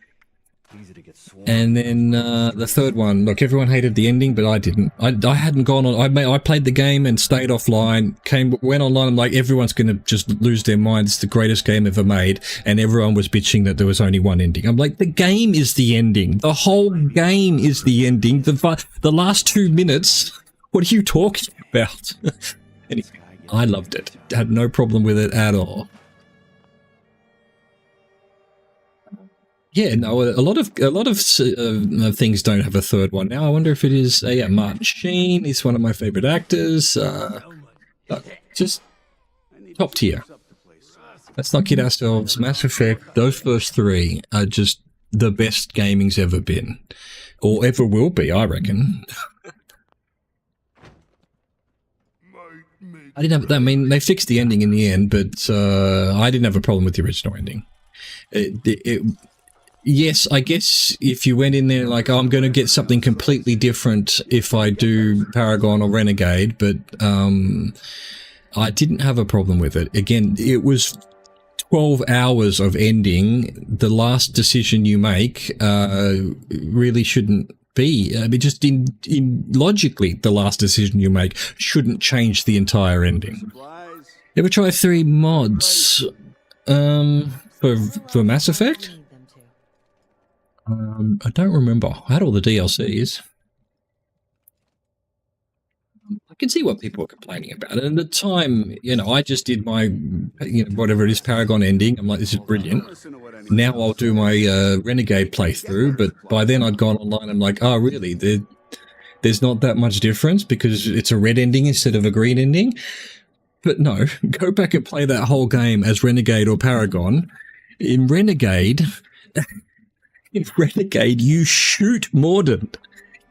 And then the third one, look, everyone hated the ending, but I didn't. I hadn't gone on. I played the game and stayed offline. Went online. I'm like, everyone's going to just lose their minds. It's the greatest game ever made, and everyone was bitching that there was only one ending. I'm like, the game is the ending. The whole game is the ending. The last 2 minutes. What are you talking about? Anyway, I loved it. Had no problem with it at all. Yeah, no, a lot of things don't have a third one now. I wonder if it is. Martin Sheen is one of my favorite actors. Just top tier. Let's not kid ourselves. Mass Effect, those first three are just the best gaming's ever been, or ever will be, I reckon. I didn't have. I mean, they fixed the ending in the end, but I didn't have a problem with the original ending. Yes, I guess if you went in there like, oh, I'm going to get something completely different if I do Paragon or Renegade, but I didn't have a problem with it. Again, it was 12 hours of ending. The last decision you make really shouldn't be. I mean, just in logically, the last decision you make shouldn't change the entire ending. Ever try 3 mods for Mass Effect? I don't remember. I had all the DLCs. I can see what people are complaining about. And at the time, I just did my, whatever it is, Paragon ending. I'm like, this is brilliant. Now I'll do my Renegade playthrough. But by then I'd gone online. I'm like, oh, really? There's not that much difference because it's a red ending instead of a green ending. But no, go back and play that whole game as Renegade or Paragon. In Renegade... In Renegade, you shoot Mordin.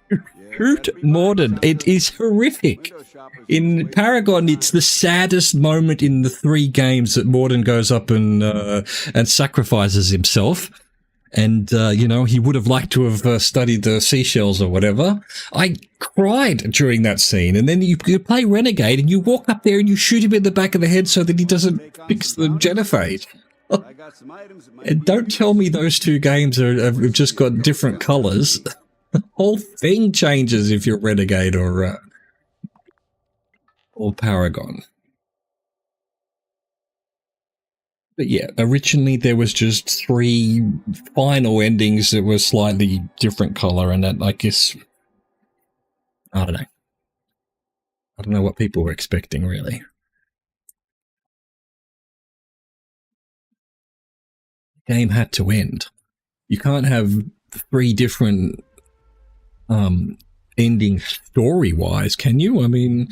Shoot Mordin. It is horrific. In Paragon, it's the saddest moment in the 3 games that Mordin goes up and sacrifices himself. And, he would have liked to have studied the seashells or whatever. I cried during that scene. And then you play Renegade and you walk up there and you shoot him in the back of the head so that he doesn't fix the genophage. And don't tell me those 2 games have just got different colors. The whole thing changes if you're Renegade or Paragon. But yeah, originally there was just 3 final endings that were slightly different color, and that, I guess, I don't know. I don't know what people were expecting, really. Game had to end. You can't have 3 different endings story-wise, can you? I mean,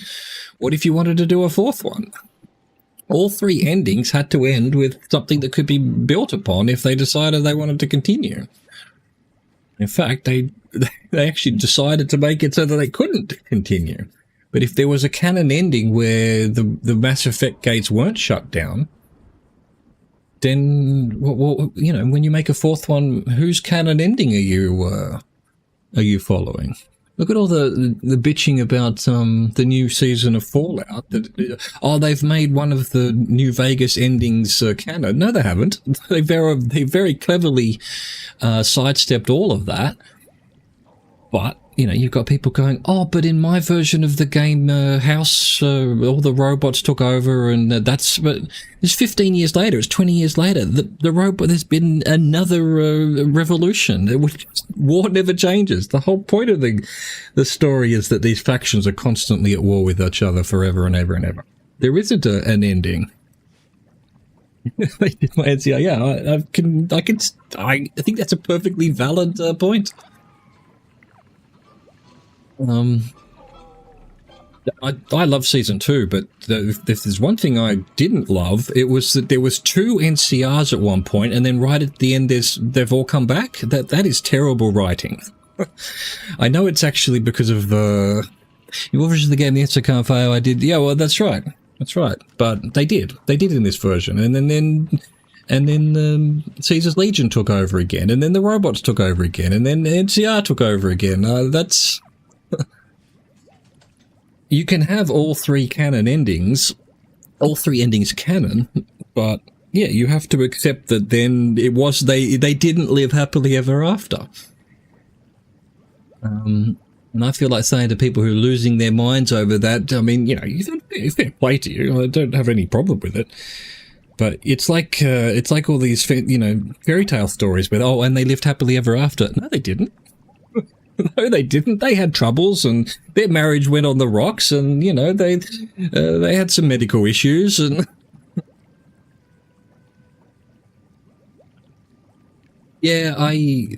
what if you wanted to do a 4th one? All 3 endings had to end with something that could be built upon if they decided they wanted to continue. In fact, they actually decided to make it so that they couldn't continue. But if there was a canon ending where the Mass Effect gates weren't shut down, then, when you make a 4th one, whose canon ending are you following? Look at all the bitching about the new season of Fallout. They've made one of the New Vegas endings canon. No, they haven't. They very cleverly sidestepped all of that. But you've got people going, oh, but in my version of the game, House, all the robots took over, and but it's 15 years later, it's 20 years later. The robot, there's been another revolution. War never changes. The whole point of the story is that these factions are constantly at war with each other forever and ever and ever. There isn't an ending. I think that's a perfectly valid point. I love season 2, but if there's one thing I didn't love, it was that there was 2 NCRs at one point, and then right at the end they've all come back. That is terrible writing. I know it's actually because of you version of the game, the answer can't fail. I did, yeah, well, that's right, but they did in this version, and then Caesar's Legion took over again, and then the robots took over again, and then NCR took over again. That's you can have all 3 canon endings, all 3 endings canon, but yeah, you have to accept that then it was they didn't live happily ever after. And I feel like saying to people who are losing their minds over that, I mean, you know, fair play to you. I don't have any problem with it. But it's like all these, you know, fairy tale stories with, oh, and they lived happily ever after. No, they didn't. No, they didn't. They had troubles, and their marriage went on the rocks, and, you know, they had some medical issues, and yeah, the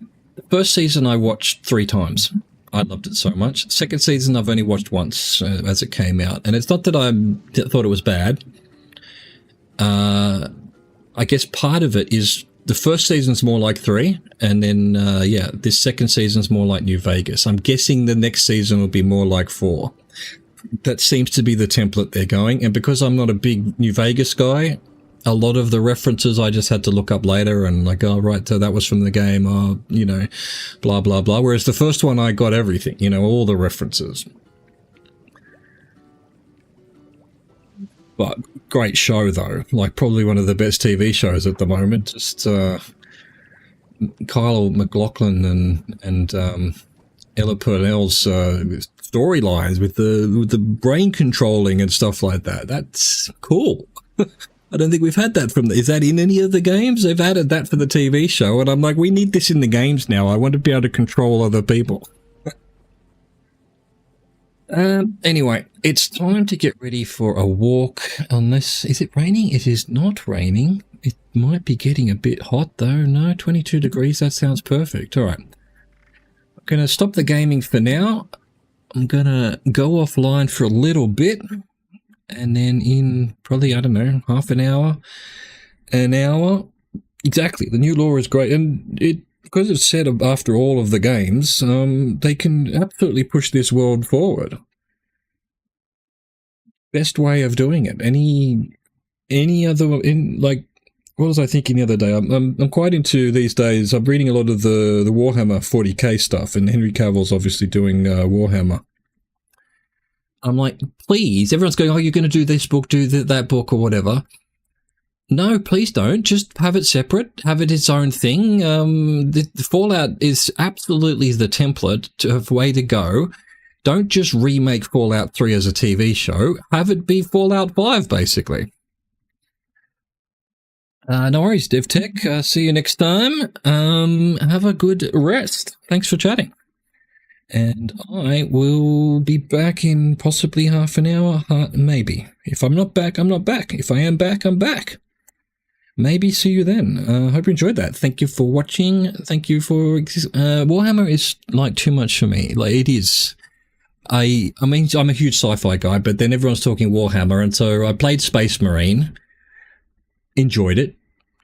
first season I watched 3 times. I loved it so much. Second season I've only watched once as it came out, and it's not that I thought it was bad. I guess part of it is the first season's more like 3, and then, yeah, this second season's more like New Vegas. I'm guessing the next season will be more like 4. That seems to be the template they're going, and because I'm not a big New Vegas guy, a lot of the references I just had to look up later and like, oh, right, so that was from the game, oh, you know, blah, blah, blah. Whereas the first one, I got everything, you know, all the references. But great show, though. Like, probably one of the best TV shows at the moment. Just Kyle MacLachlan and Ella Purnell's storylines with the brain controlling and stuff like that. That's cool. I don't think we've had that is that in any of the games? They've added that for the TV show, and I'm like, we need this in the games now. I want to be able to control other people. Anyway, it's time to get ready for a walk, unless, is it raining? It is not raining. It might be getting a bit hot though. No, 22 degrees, that sounds perfect. All right. I'm going to stop the gaming for now. I'm going to go offline for a little bit, and then in probably, I don't know, half an hour, exactly. The new law is great, and because it's set up after all of the games, they can absolutely push this world forward. Best way of doing it. Any other, like, what was I thinking the other day? I'm quite into these days. I'm reading a lot of the Warhammer 40k stuff, and Henry Cavill's obviously doing Warhammer. I'm like, please, everyone's going, oh, you're going to do this book, do that book, or whatever. No, please don't. Just have it separate. Have it its own thing. The Fallout is absolutely the template of way to go. Don't just remake Fallout 3 as a TV show. Have it be Fallout 5, basically. No worries, DevTech. See you next time. Have a good rest. Thanks for chatting. And I will be back in possibly half an hour, maybe. If I'm not back, I'm not back. If I am back, I'm back. Maybe see you then. Hope you enjoyed that. Thank you for watching. Thank you for... Warhammer is, like, too much for me. Like, it is. I mean, I'm a huge sci-fi guy, but then everyone's talking Warhammer, and so I played Space Marine. Enjoyed it.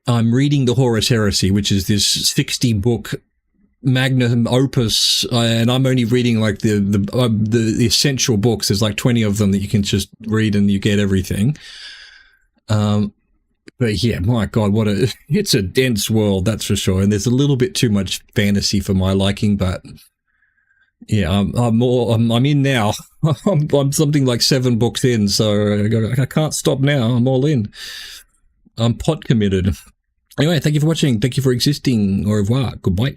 I'm reading the Horus Heresy, which is this 60-book magnum opus, and I'm only reading, like, the essential books. There's, like, 20 of them that you can just read and you get everything. But yeah, my God, it's a dense world, that's for sure. And there's a little bit too much fantasy for my liking, but yeah, I'm in now. I'm something like 7 books in, so I can't stop now. I'm all in. I'm pot committed. Anyway, thank you for watching. Thank you for existing. Au revoir. Goodbye.